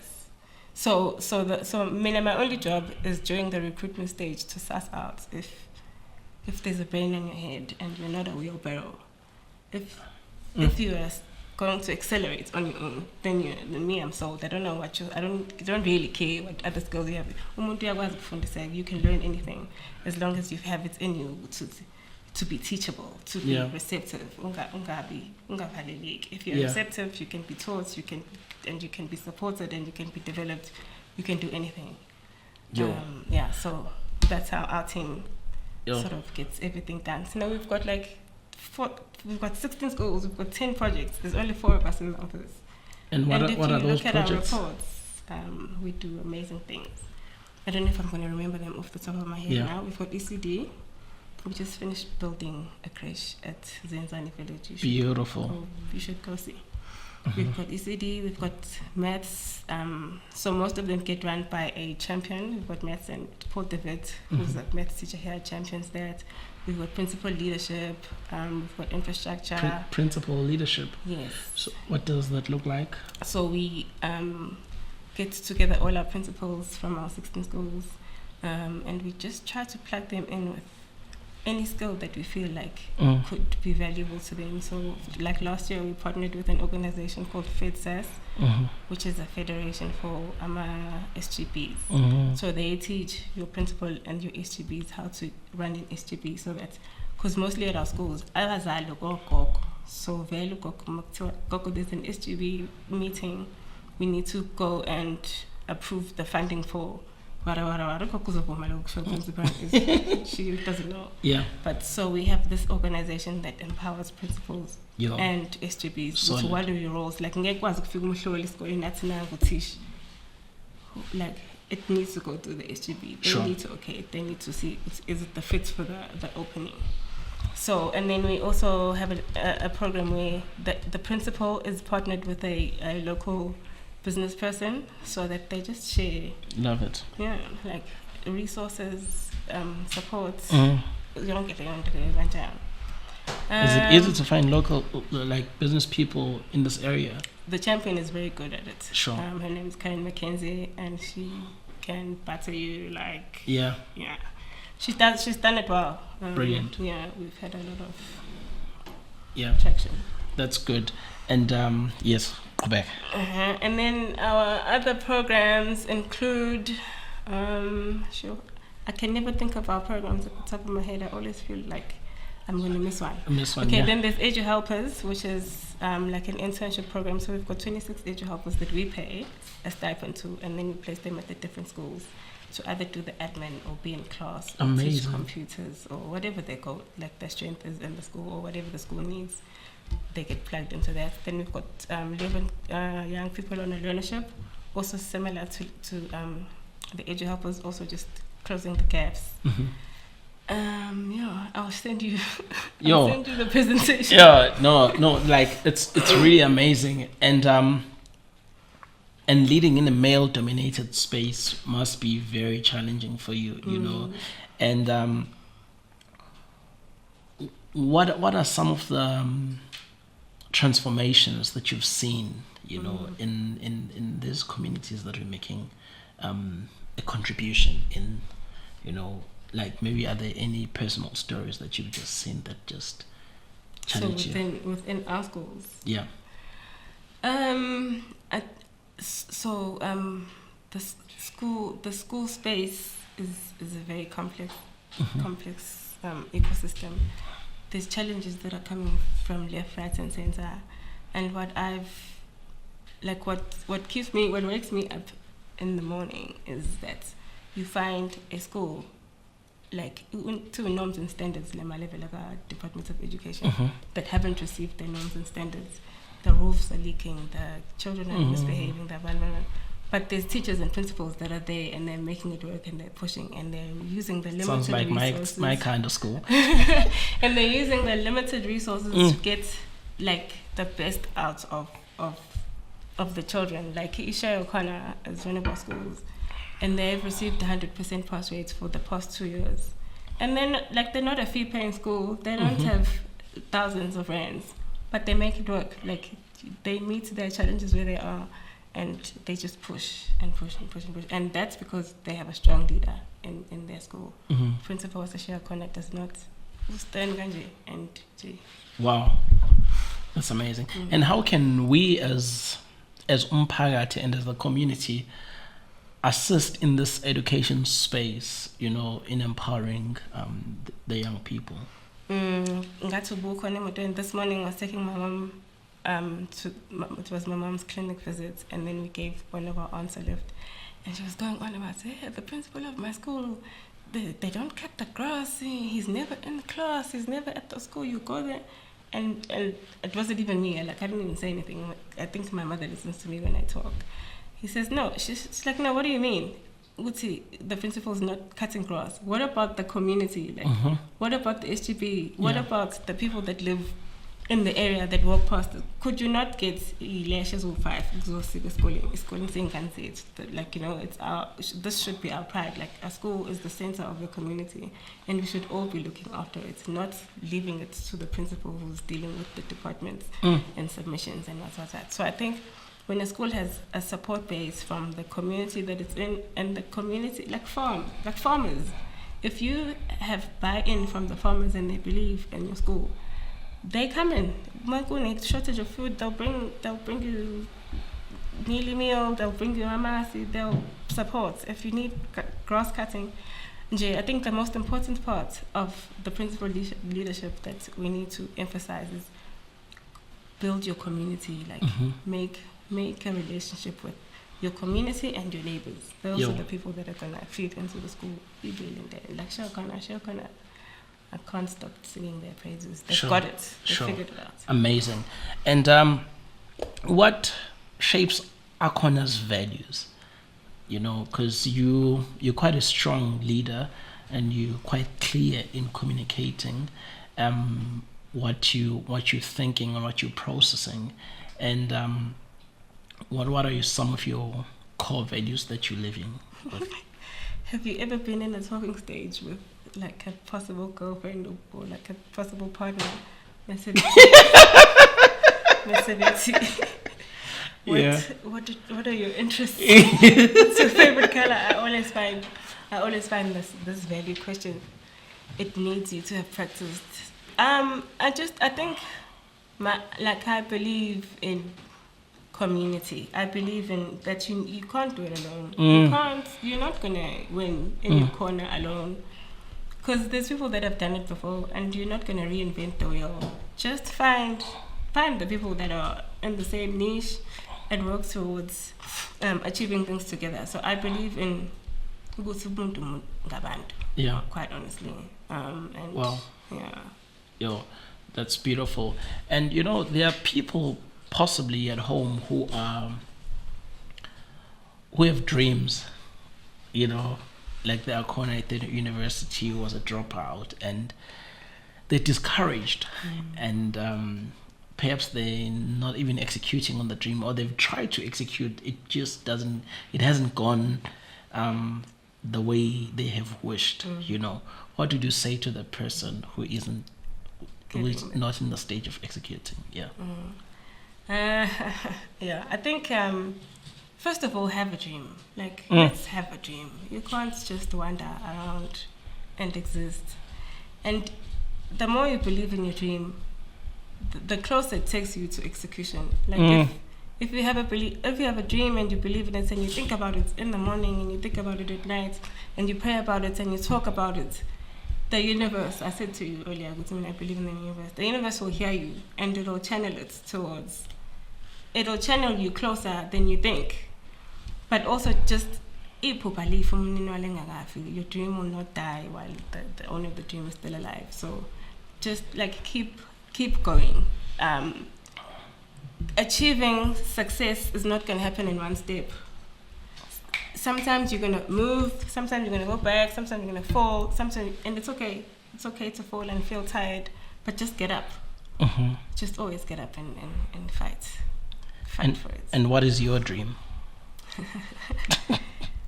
So my only job is during the recruitment stage to suss out if there's a brain in your head and you're not a wheelbarrow. If you are going to accelerate on your own, then me, I'm sold. I don't know what I don't really care what other skills you have. You can learn anything as long as you have it in you to be teachable, to be receptive. If you're receptive, you can be taught, you can be supported, and you can be developed. You can do anything. So that's how our team sort of gets everything done. So now we've got we've got 16 schools, we've got 10 projects. There's only 4 of us in the office. And what are those projects? If you look at our reports, we do amazing things. I don't know if I'm going to remember them off the top of my head now. We've got ECD. We just finished building a creche at Zenzani Village. Beautiful. You should go see. We've got ECD, we've got maths. So most of them get run by a champion. We've got maths and Paul David, who's a maths teacher here, champions that. We've got principal leadership. We've got infrastructure. Principal leadership. Yes. So what does that look like? So we get together all our principals from our 16 schools, and we just try to plug them in with any skill that we feel like could be valuable to them. So like last year, we partnered with an organization called FedSAS, which is a federation for SGBs. So they teach your principal and your SGBs how to run an SGB, so that, because mostly at our schools, so there's an SGB meeting, we need to go and approve the funding for she doesn't know. Yeah. But so we have this organization that empowers principals Yo. and SGBs Solid. to what are your roles. Like like it needs to go through the SGB. They Sure. need to they need to see is it the fit for the opening. So, and then we also have a program where the principal is partnered with a local business person so that they just share. Love it. Yeah, like resources, support. Mm. Is it easy to find local like business people in this area? The champion is very good at it. Sure. Her name is Karen McKenzie, and she can batter you like. Yeah. Yeah. She's done it well. Brilliant. Yeah, we've had a lot of traction. That's good. And yes, go back. And then our other programs include, I can never think of our programs at the top of my head. I always feel like I'm going to miss one. Okay, then there's Edu Helpers, which is like an internship program. So we've got 26 Edu Helpers that we pay a stipend to, and then we place them at the different schools to either do the admin or be in class or teach computers or whatever they go, like their strength is in the school or whatever the school needs. They get plugged into that. Then we've got 11 young people on a learnership, also similar to the Edu Helpers, also just closing the gaps. I'll send you the presentation. No, like it's really amazing, and leading in a male-dominated space must be very challenging for you, you know. And what are some of the transformations that you've seen, you know, in these communities that are making a contribution in, you know, like maybe are there any personal stories that you've just seen that just challenge you? Within our schools? Yeah. The school space is a very complex ecosystem. There's challenges that are coming from left, right, and center, and what wakes me up in the morning is that you find a school like to norms and standards, Department of Education, that haven't received their norms and standards. The roofs are leaking, the children are misbehaving, but there's teachers and principals that are there and they're making it work and they're pushing and they're using the limited resources. Sounds like my kind of school. And they're using the limited resources to get like the best out of the children. Like Akhona is one of our schools, and they've received 100% pass rates for the past 2 years. And then like they're not a fee-paying school, they don't have thousands of rands, but they make it work. Like they meet their challenges where they are, and they just push and push and push and push. And that's because they have a strong leader in their school. Principal Akhona does not stand Ganji and G. Wow, that's amazing. And how can we as umphakathi and as a community assist in this education space, you know, in empowering the young people? This morning I was taking my mom it was my mom's clinic visit, and then we gave one of our aunts a lift, and she was going on about, the principal of my school, they don't cut the grass, he's never in class, he's never at the school, you go there, and it wasn't even me, like I didn't even say anything. I think my mother listens to me when I talk. He says, no, she's like, no, what do you mean? Uti, the principal's not cutting grass. What about the community? Like, what about the SGB? What about the people that live in the area that walk past? Could you not get lashes or 5 schooling saying like, you know, this should be our pride. Like, our school is the center of the community, and we should all be looking after it, not leaving it to the principal who's dealing with the departments and submissions and what's that. So I think when a school has a support base from the community that it's in, and the community, like farmers, if you have buy-in from the farmers and they believe in your school, they come in. When shortage of food, they'll bring you mealy meal, they'll bring you amasi, they'll support. If you need grass cutting, I think the most important part of the principal leadership that we need to emphasize is build your community, like make a relationship your community and your neighbors. Those Yo. are the people that are gonna feed into the school. Be building there. Like Akhona. I can't stop singing their praises. They've Sure. got it. They Sure. figured it out. Amazing. And what shapes Akhona's values? You know, because you're quite a strong leader, and you're quite clear in communicating what you're thinking and what you're processing. And what are some of your core values that you're living with? Have you ever been in a talking stage with like a possible girlfriend or like a possible partner? What are your interests? What's your favorite color? I always find this value question. It needs you to have practiced. I think I believe in community. I believe in that you can't do it alone. You're not gonna win in your corner alone. Because there's people that have done it before, and you're not gonna reinvent the wheel. Just find the people that are in the same niche and work towards achieving things together. So I believe in ubuntu ngabantu. Yeah. Quite honestly. And Well. yeah. Yo, that's beautiful. And you know, there are people possibly at home who have dreams, you know, like the Akhona at the university was a dropout, and they're discouraged, and perhaps they're not even executing on the dream, or they've tried to execute, it hasn't gone the way they have wished. You know, what would you say to the person who is not in the stage of executing? Yeah. Yeah, I think first of all, have a dream. Like, let's have a dream. You can't just wander around and exist. And the more you believe in your dream, the closer it takes you to execution. Like if you have a dream and you believe in it and you think about it in the morning and you think about it at night and you pray about it and you talk about it, the universe, I said to you earlier, I believe in the universe will hear you, and it'll channel you closer than you think. But also just your dream will not die while the owner of the dream is still alive. So just like keep going. Achieving success is not going to happen in one step. Sometimes you're going to move, sometimes you're going to go back, sometimes you're going to fall, and it's okay. It's okay to fall and feel tired, but just get up. Just always get up and fight. Fight for it. And what is your dream?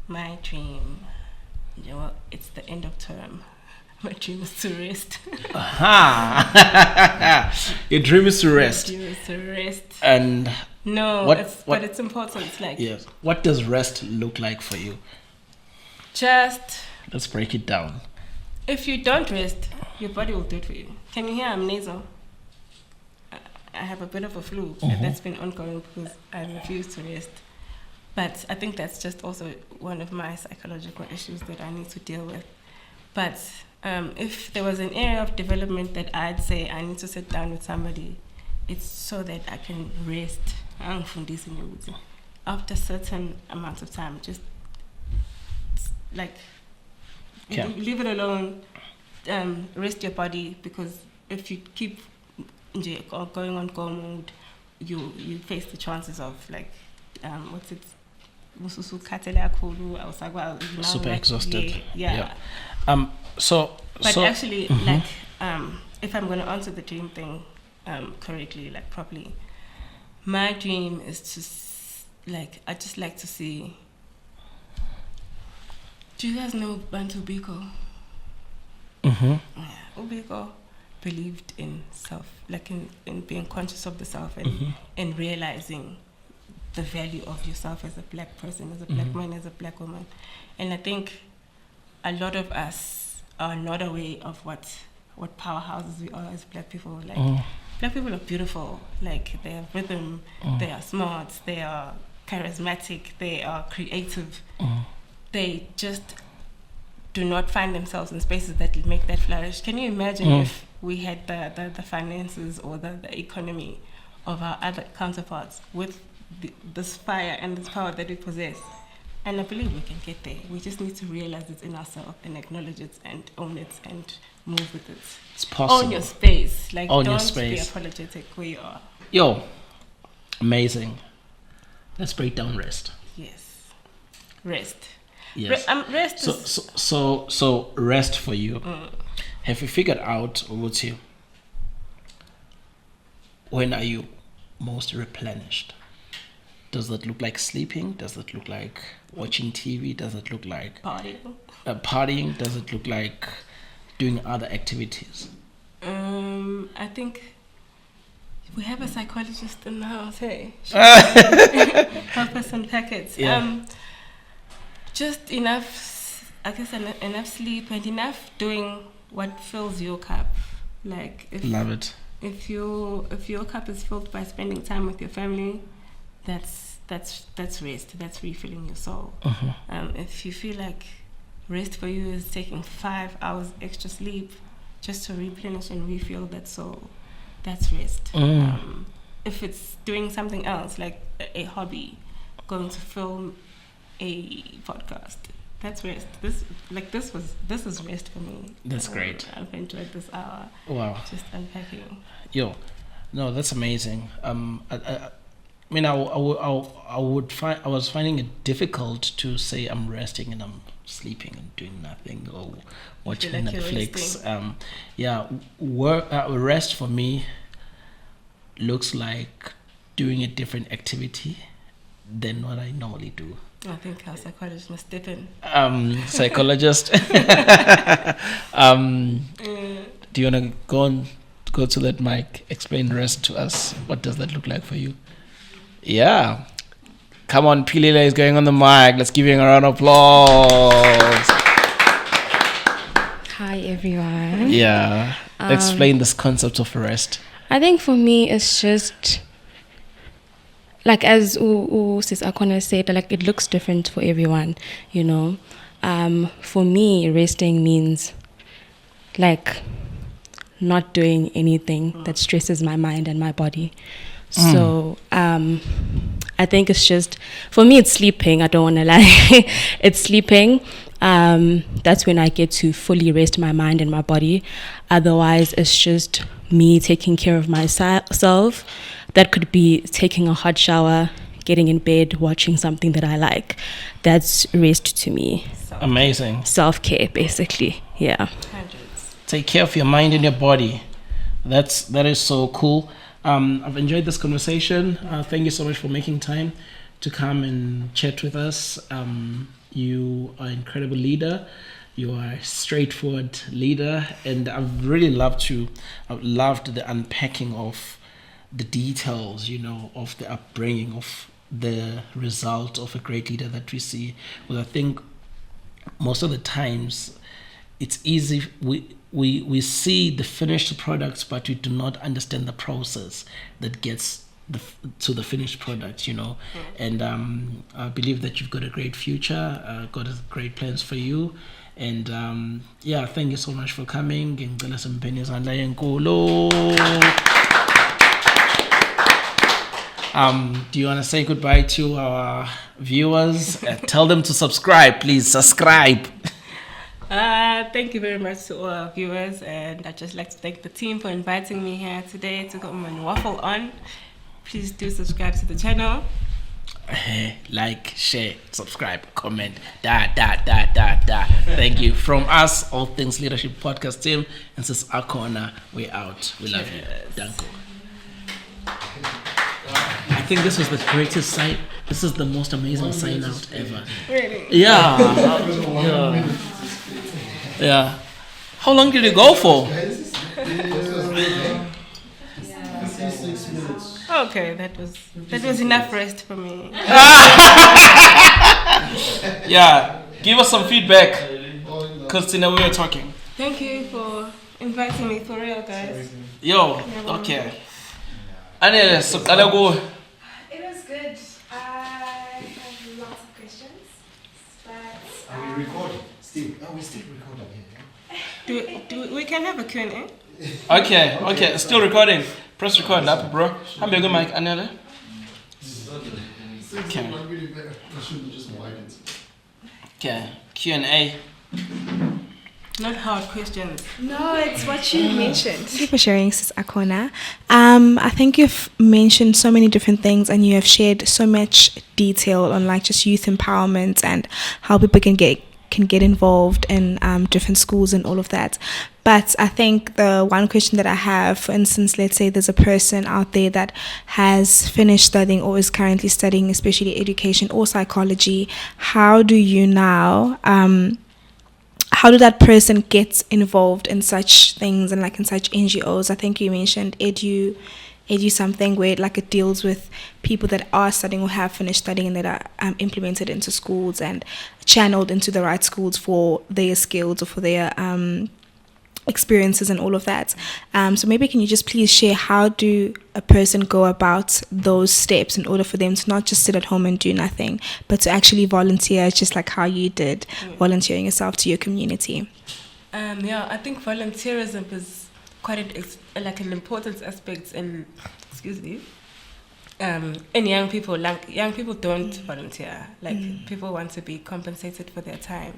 My dream, it's the end of term. My dream is to rest. Aha! Your dream is to rest. My dream is to rest. And but it's important. It's like, yes. What does rest look like for you? Let's break it down. If you don't rest, your body will do it for you. Can you hear I'm nasal? I have a bit of a flu, and that's been ongoing because I refuse to rest. But I think that's just also one of my psychological issues that I need to deal with. But if there was an area of development that I'd say I need to sit down with somebody, it's so that I can rest. After a certain amount of time, just like leave it alone, rest your body, because if you keep going on go mode, you face the chances of like super exhausted. Yeah. Actually, like if I'm going to answer the dream thing correctly, like properly, my dream is to I just like to see. Do you guys know Bantu Biko? Yeah, Ubiko believed in self, like in being conscious of the self and realizing the value of yourself as a black person, as a black man, as a black woman. And I think a lot of us are not aware of what powerhouses we are as black people. Like black people are beautiful. Like they have rhythm, they are smart, they are charismatic, they are creative. They just do not find themselves in spaces that make that flourish. Can you imagine if we had the finances or the economy of our other counterparts with this fire and this power that we possess. And I believe we can get there. We just need to realize it's in ourselves and acknowledge it and own it and move with it. It's possible. Own your space. Like, Own your don't be space. apologetic where you are. Yo, amazing. Let's break down rest. Yes. Rest. Yes. Rest So, is... so rest for you. Have you figured out, Ubuti, when are you most replenished? Does that look like sleeping? Does it look like watching TV? Does it look like partying? Does it look like doing other activities? I think we have a psychologist in the house. Hey, help us unpack it. Yeah. Just enough, I guess, enough sleep and enough doing what fills your cup. Like, Love it. if your cup is filled by spending time with your family, that's rest. That's refilling your soul. If you feel like rest for you is taking 5 hours extra sleep just to replenish and refill that soul, that's rest. If it's doing something else, like a hobby, going to film a podcast, that's rest. This is rest for me. That's great. I've enjoyed this hour. Wow. Just unpacking. Yo, no, that's amazing. I mean, I was finding it difficult to say I'm resting and I'm sleeping and doing nothing or watching like you're Netflix. resting. Rest for me looks like doing a different activity than what I normally do. I think our psychologist must step in. Psychologist. Do you want to go to that mic, explain rest to us? What does that look like for you? Yeah. Come on, Pilile is going on the mic. Let's give him a round of applause. Hi, everyone. Yeah. Explain this concept of rest. I think for me, it's just like as Sis Akhona said, like it looks different for everyone, you know. For me, resting means like not doing anything that stresses my mind and my body. So I think it's just, for me, it's sleeping. I don't want to lie. It's sleeping. That's when I get to fully rest my mind and my body. Otherwise, it's just me taking care of myself. That could be taking a hot shower, getting in bed, watching something that I like. That's rest to me. Amazing. Self-care, basically. Yeah. Take care of your mind and your body. That is so cool. I've enjoyed this conversation. Thank you so much for making time to come and chat with us. You are an incredible leader. You are a straightforward leader, and I've really loved the unpacking of the details, you know, of the upbringing, of the result of a great leader that we see. Well, I think most of the times it's easy. We see the finished products, but we do not understand the process that gets to the finished product, you know. And I believe that you've got a great future, got great plans for you. And thank you so much for coming. Do you want to say goodbye to our viewers? Tell them to subscribe, please. Subscribe. Thank you very much to all our viewers, and I'd just like to thank the team for inviting me here today to come and waffle on. Please do subscribe to the channel. Like, share, subscribe, comment, Thank you. From us, All Things Leadership Podcast team, and Sis Akhona, we're out. We love you. Danko. I think this was the greatest sign. This is the most amazing sign out ever. Really? Yeah. Yeah. How long did you go for? Okay, that was enough rest for me. Yeah. Give us some feedback. Because we were talking. Thank you for inviting me, for real, guys. Yo, okay. Anele, so go. It was good. I have lots of questions, but Are we recording? Still? Oh, we're still recording here. We can have a Q&A? Okay. Still recording. Press record, bro. I'm your good mic, Anele. Okay. Might really better. I should have just widened. Okay, Q&A. Not hard questions. No, it's what you mentioned. Thank you for sharing, Sis Akhona. I think you've mentioned so many different things, and you have shared so much detail on like just youth empowerment and how people can get involved in different schools and all of that. But I think the one question that I have, for instance, let's say there's a person out there that has finished studying or is currently studying, especially education or psychology. How do you now, how do that person get involved in such things and like in such NGOs? I think you mentioned edu something where like it deals with people that are studying or have finished studying and that are implemented into schools and channeled into the right schools for their skills or for their experiences and all of that. So maybe can you just please share, how do a person go about those steps in order for them to not just sit at home and do nothing, but to actually volunteer, just like how you did, volunteering yourself to your community? I think volunteerism is quite an important aspect in, in young people. Like young people don't volunteer. Like people want to be compensated for their time.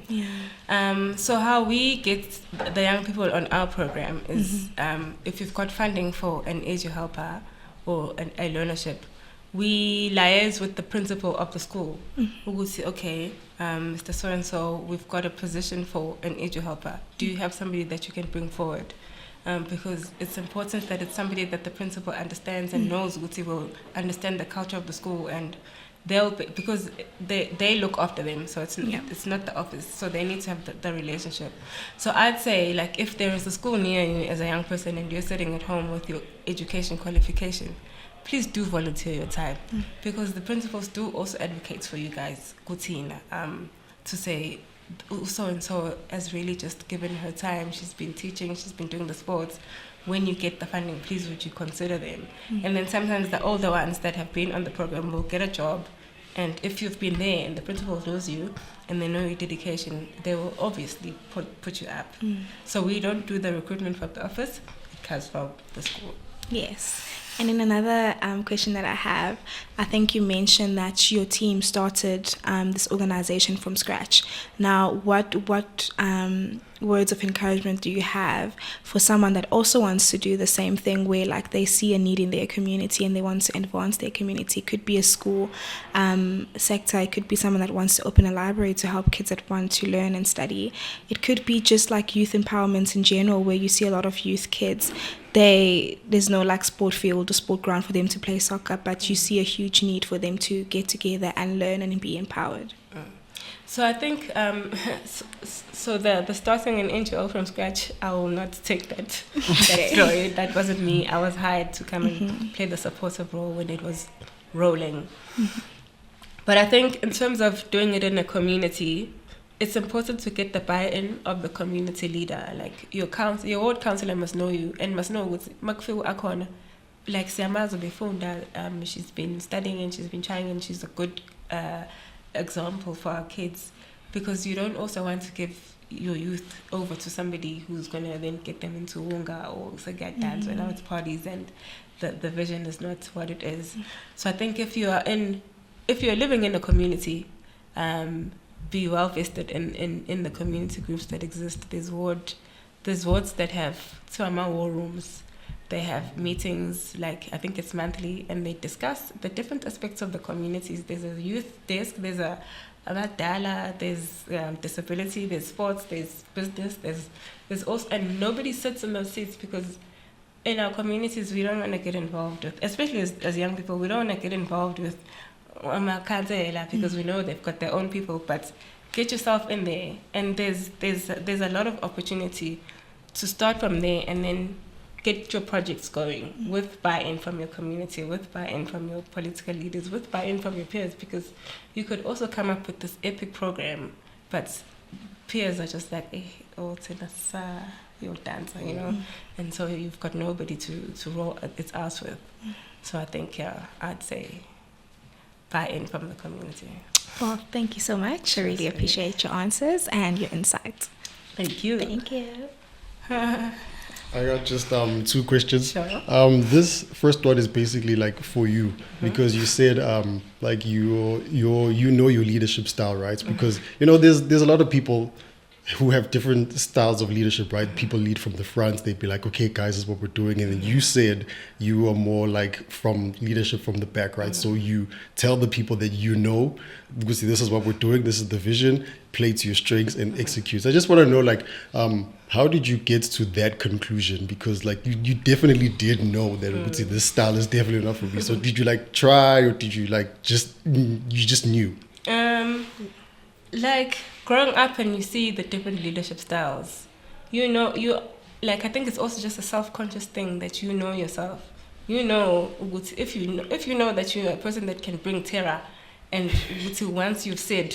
So how we get the young people on our program is if you've got funding for an edu helper or a learnership, we liaise with the principal of the school who will say, okay, Mr. So-and-so, we've got a position for an edu helper. Do you have somebody that you can bring forward? Because it's important that it's somebody that the principal understands and knows Guti will understand the culture of the school, and because they look after them, so it's not the office, so they need to have the relationship. So I'd say, like, if there is a school near you as a young person and you're sitting at home with your education qualification, please do volunteer your time, because the principals do also advocate for you guys, Gutina, to say, so-and-so has really just given her time. She's been teaching, she's been doing the sports. When you get the funding, please would you consider them? And then sometimes the older ones that have been on the program will get a job, and if you've been there and the principal knows you and they know your dedication, they will obviously put you up. So we don't do the recruitment from the office, it comes from the school. Yes. And then another question that I have, I think you mentioned that your team started this organization from scratch. Now, what words of encouragement do you have for someone that also wants to do the same thing, where like they see a need in their community and they want to advance their community? It could be a school sector, it could be someone that wants to open a library to help kids that want to learn and study. It could be just like youth empowerment in general, where you see a lot of youth kids. There's no like sport field or sport ground for them to play soccer, but you see a huge need for them to get together and learn and be empowered. So I think, so the starting an NGO from scratch, I will not take that story. That wasn't me. I was hired to come and play the supportive role when it was rolling. But I think in terms of doing it in a community, it's important to get the buy-in of the community leader. Like your ward councillor must know you and must know what's Akhona. Like Siamazo before that, she's been studying and she's been trying, and she's a good example for our kids, because you don't also want to give your youth over to somebody who's going to then get them into Wunga or Sagat dance when it's parties and the vision is not what it is. So I think if you're living in a community, be well vested in the community groups that exist. There's wards that have Tuama war rooms. They have meetings, like I think it's monthly, and they discuss the different aspects of the communities. There's a youth desk, there's a Dala, there's disability, there's sports, there's business, there's also, and nobody sits in those seats, because in our communities we don't want to get involved with, especially as young people, we don't want to get involved with because we know they've got their own people. But get yourself in there, and there's a lot of opportunity to start from there, and then get your projects going with buy-in from your community, with buy-in from your political leaders, with buy-in from your peers, because you could also come up with this epic program, but peers are just like, oh, Tenasa, you're dancer, you know, and so you've got nobody to roll its ass with. So I think, I'd say buy-in from the community. Well, thank you so much. I really appreciate your answers and your insights. Thank you. Thank you. I got just two questions. Sure. This first one is basically like for you because you said like you know your leadership style, right? Because there's a lot of people who have different styles of leadership, right? People lead from the front. They'd be like, okay, guys, this is what we're doing. And then you said you are more like from leadership from the back, right? So you tell the people that because this is what we're doing. This is the vision, play to your strengths and execute. I just want to know, like, how did you get to that conclusion? Because like you definitely did know that this style is definitely not for me. So did you like try or did you like you just knew? Like growing up and you see the different leadership styles, I think it's also just a self-conscious thing that you know yourself. If you know that you're a person that can bring terror, and once you've said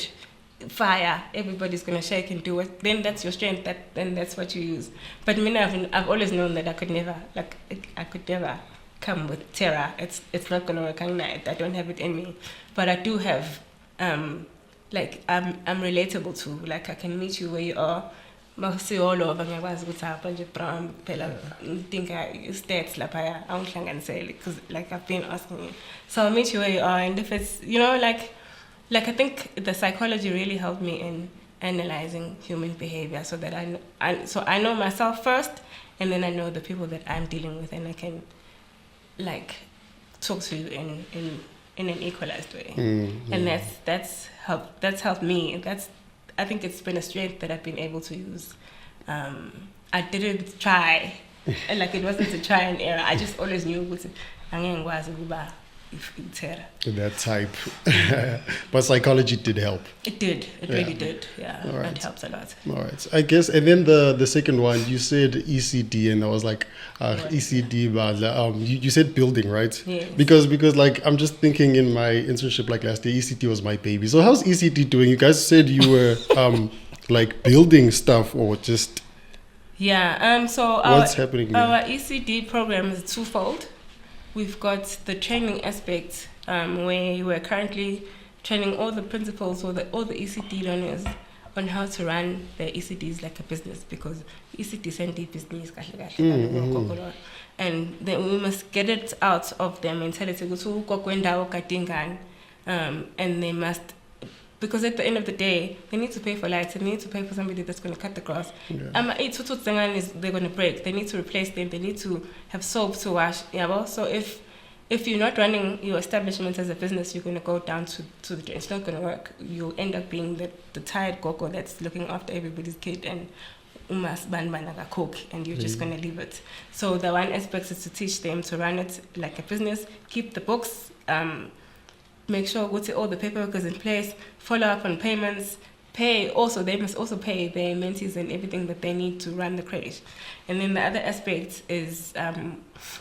fire, everybody's gonna shake and do it. Then that's your strength. Then that's what you use. But I've always known that I could never come with terror. It's not gonna work. I don't have it in me. But I do have. Like I'm relatable to. Like I can meet you where you are. Mawusi all over ngiyakwazi ukuthi hapa nje brown phela ngidinga stats lapha awungihlanganisele because like I've been asking you. So I'll meet you where you are, and if it's like I think the psychology really helped me in analyzing human behavior so that I know myself first, and then I know the people that I'm dealing with, and I can like talk to you in an equalized way. And that's helped me. I think it's been a strength that I've been able to use. I didn't try, like it wasn't a try and error. I just always knew that type. But psychology did help. It did. It really did. Yeah, right. It helps a lot. All right. I guess, and then the second one, you said ECD, and I was like, ECD, but you said building, right? Yes. Because like I'm just thinking in my internship like last year, ECD was my baby. So how's ECD doing? You guys said you were like building stuff or just. Yeah. So what's happening? Our ECD program is twofold. We've got the training aspect where we're currently training all the principals or all the ECD learners on how to run their ECDs like a business, because ECD send business and then we must get it out of their mentality and they must, because at the end of the day they need to pay for lights, they need to pay for somebody that's going to cut the grass. They're going to break, they need to replace them, they need to have soap to wash. So if you're not running your establishment as a business, you're going to go down to the drain. It's not going to work. You'll end up being the tired gogo that's looking after everybody's kid and cook, and you're just going to leave it. So the one aspect is to teach them to run it like a business, keep the books, make sure all the paperwork is in place, follow up on payments, pay. Also, they must also pay their mentees and everything that they need to run the credit. And then the other aspect is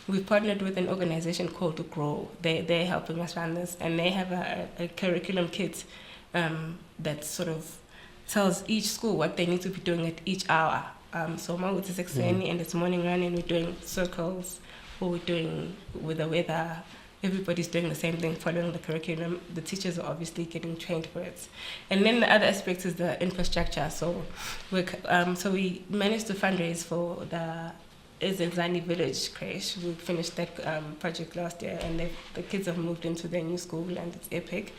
we've partnered with an organization called Grow. They're helping us run this, and they have a curriculum kit that sort of tells each school what they need to be doing at each hour. So Mawuti is explaining, and it's morning running, we're doing circles, or we're doing with the weather. Everybody's doing the same thing, following the curriculum. The teachers are obviously getting trained for it. And then the other aspect is the infrastructure. So we managed to fundraise for the Zani Village creche. We finished that project last year, and the kids have moved into their new school, and it's epic.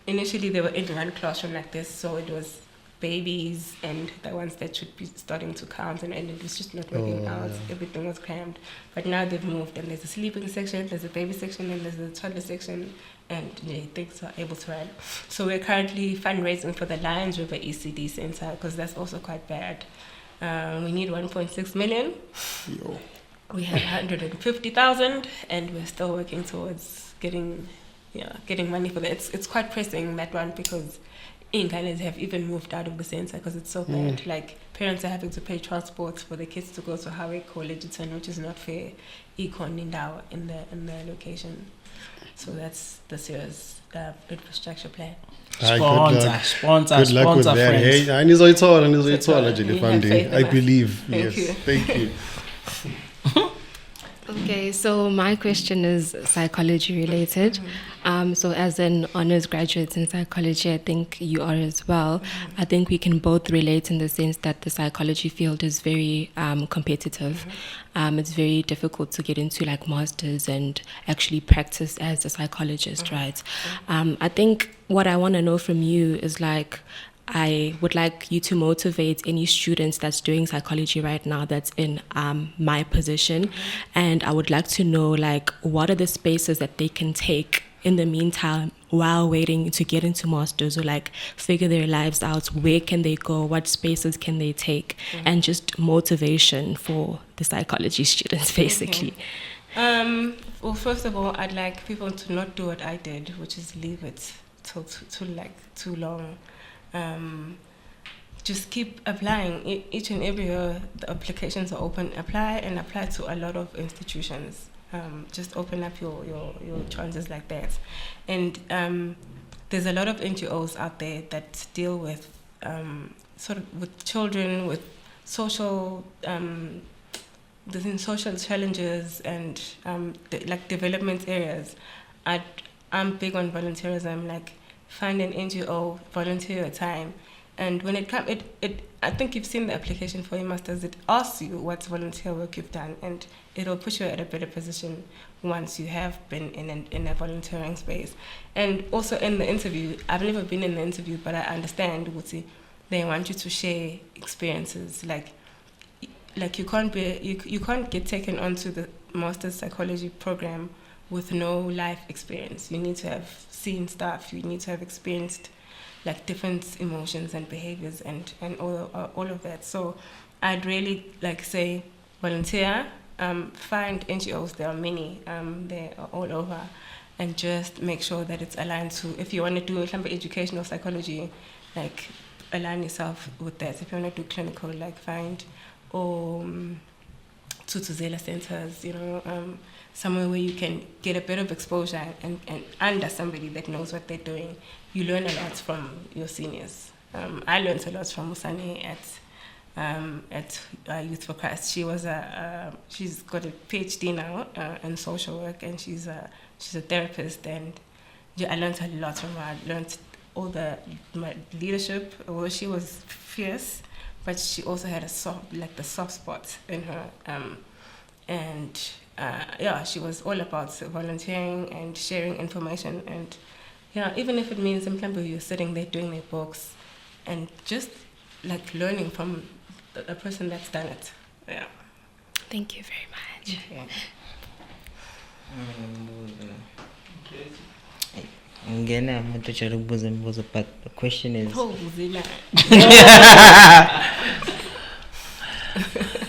Initially, they were in one classroom like this, so it was babies and the ones that should be starting to count, and it was just not working out. Yeah. Everything was crammed. But now they've moved, and there's a sleeping section, there's a baby section, and there's a toddler section, and things are able to run. So we're currently fundraising for the Lions River ECD Center, because that's also quite bad. We need 1.6 million. Yo. We have 150,000, and we're still working towards getting money for that. It's quite pressing, that one, because Inganes have even moved out of the center because it's so bad. Like, parents are having to pay transport for the kids to go to Hawaii College, which is not fair. Econ in the location. So that's this year's infrastructure plan. Sponsor, good luck with that. friends. Hey, I believe. Thank Yes, you. Thank you. Okay, so my question is psychology related. So as an honors graduate in psychology, I think you are as well. I think we can both relate in the sense that the psychology field is very competitive. It's very difficult to get into like masters and actually practice as a psychologist, right? I think what I want to know from you is like, I would like you to motivate any students that's doing psychology right now that's in my position. And I would like to know, like, what are the spaces that they can take in the meantime while waiting to get into masters, or like figure their lives out? Where can they go? What spaces can they take? And just motivation for the psychology students, basically. Well, first of all, I'd like people to not do what I did, which is leave it till too long. Just keep applying. Each and every year, the applications are open. Apply to a lot of institutions. Just open up your chances like that. And there's a lot of NGOs out there that deal with sort of with children, with social social challenges and like development areas. I'm big on volunteerism. Like, find an NGO, volunteer your time, and when it comes, I think you've seen the application for your masters. It asks you what volunteer work you've done, and it'll put you at a better position once you have been in a volunteering space. And also in the interview, I've never been in the interview, but I understand Wuti, they want you to share experiences. Like you can't get taken onto the master's psychology program with no life experience. You need to have seen stuff. You need to have experienced like different emotions and behaviors and all of that. So I'd really like say volunteer, find NGOs. There are many. They are all over, and just make sure that it's aligned to. If you want to do some educational psychology, like align yourself with that. If you want to do clinical, like find Tutuzela centers, somewhere where you can get a bit of exposure and under somebody that knows what they're doing. You learn a lot from your seniors. I learned a lot from Musani at Youth for Christ. She's got a PhD now in social work, and she's a therapist, and I learned a lot from her. I learned all my leadership. Although she was fierce, but she also had the soft spot in her, she was all about volunteering and sharing information, and even if it means sometimes you're sitting there doing their books and just like learning from a person that's done it. Yeah. Thank you very much. Yeah. But the question is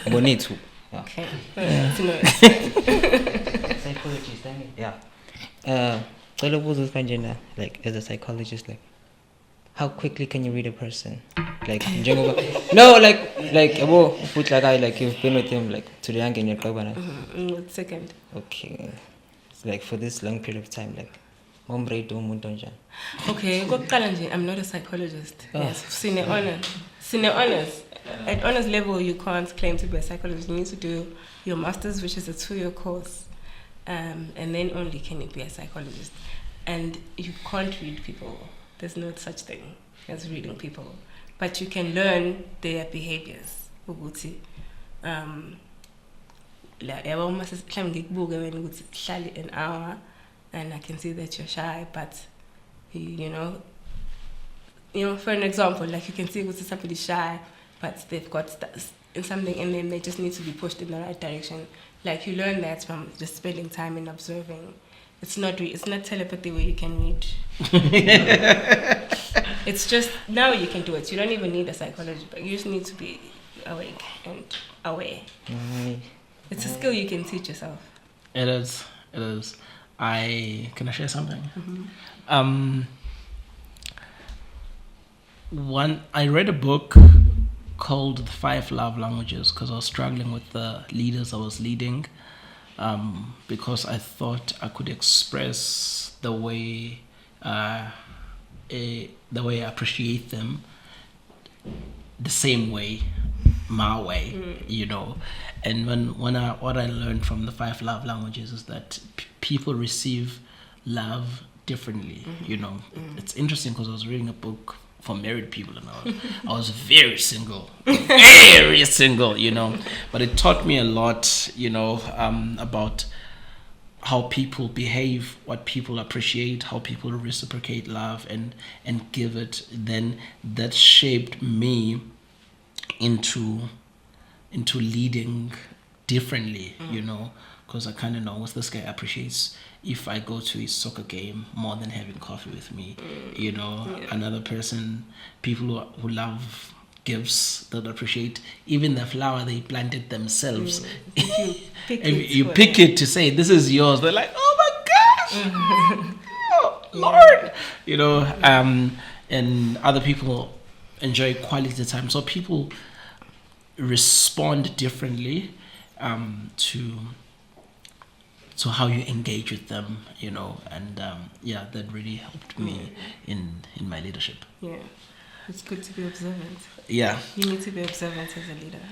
Bonito. Okay. Psychologist, yeah. Like as a psychologist, like how quickly can you read a person? Like no, like you've been with him like to the young in your club. Second. Okay. So, like for this long period of time, like okay, I'm not a psychologist. Yes, senior honors. At honors level, you can't claim to be a psychologist. You need to do your master's, which is a 2-year course, and then only can you be a psychologist. And you can't read people. There's no such thing as reading people, but you can learn their behaviors. An hour, and I can see that you're shy, but for an example, like you can see somebody's shy, but they've got something in them. They just need to be pushed in the right direction. Like you learn that from just spending time and observing. It's not telepathy where you can read. It's just now you can do it. You don't even need a psychologist, but you just need to be awake and aware. It's a skill you can teach yourself. It is. Can I share something? I read a book called The 5 Love Languages because I was struggling with the leaders I was leading, because I thought I could express the way I appreciate them the same way my way, you know. And what I learned from the 5 love languages is that people receive love differently, you know. It's interesting because I was reading a book for married people, and I was very single, you know. But it taught me a lot, you know, about how people behave, what people appreciate, how people reciprocate love and give it. Then that shaped me into leading differently, you know, because I kind of know what this guy appreciates if I go to his soccer game more than having coffee with me, you know. Another person, people who love gifts, that appreciate even the flower they planted themselves. If you pick it to say this is yours, they're like, oh my gosh, oh, Lord, you know. And other people enjoy quality time, so people respond differently to how you engage with them, you know. And that really helped me in my leadership. Yeah, it's good to be observant. Yeah, You need to be observant as a leader.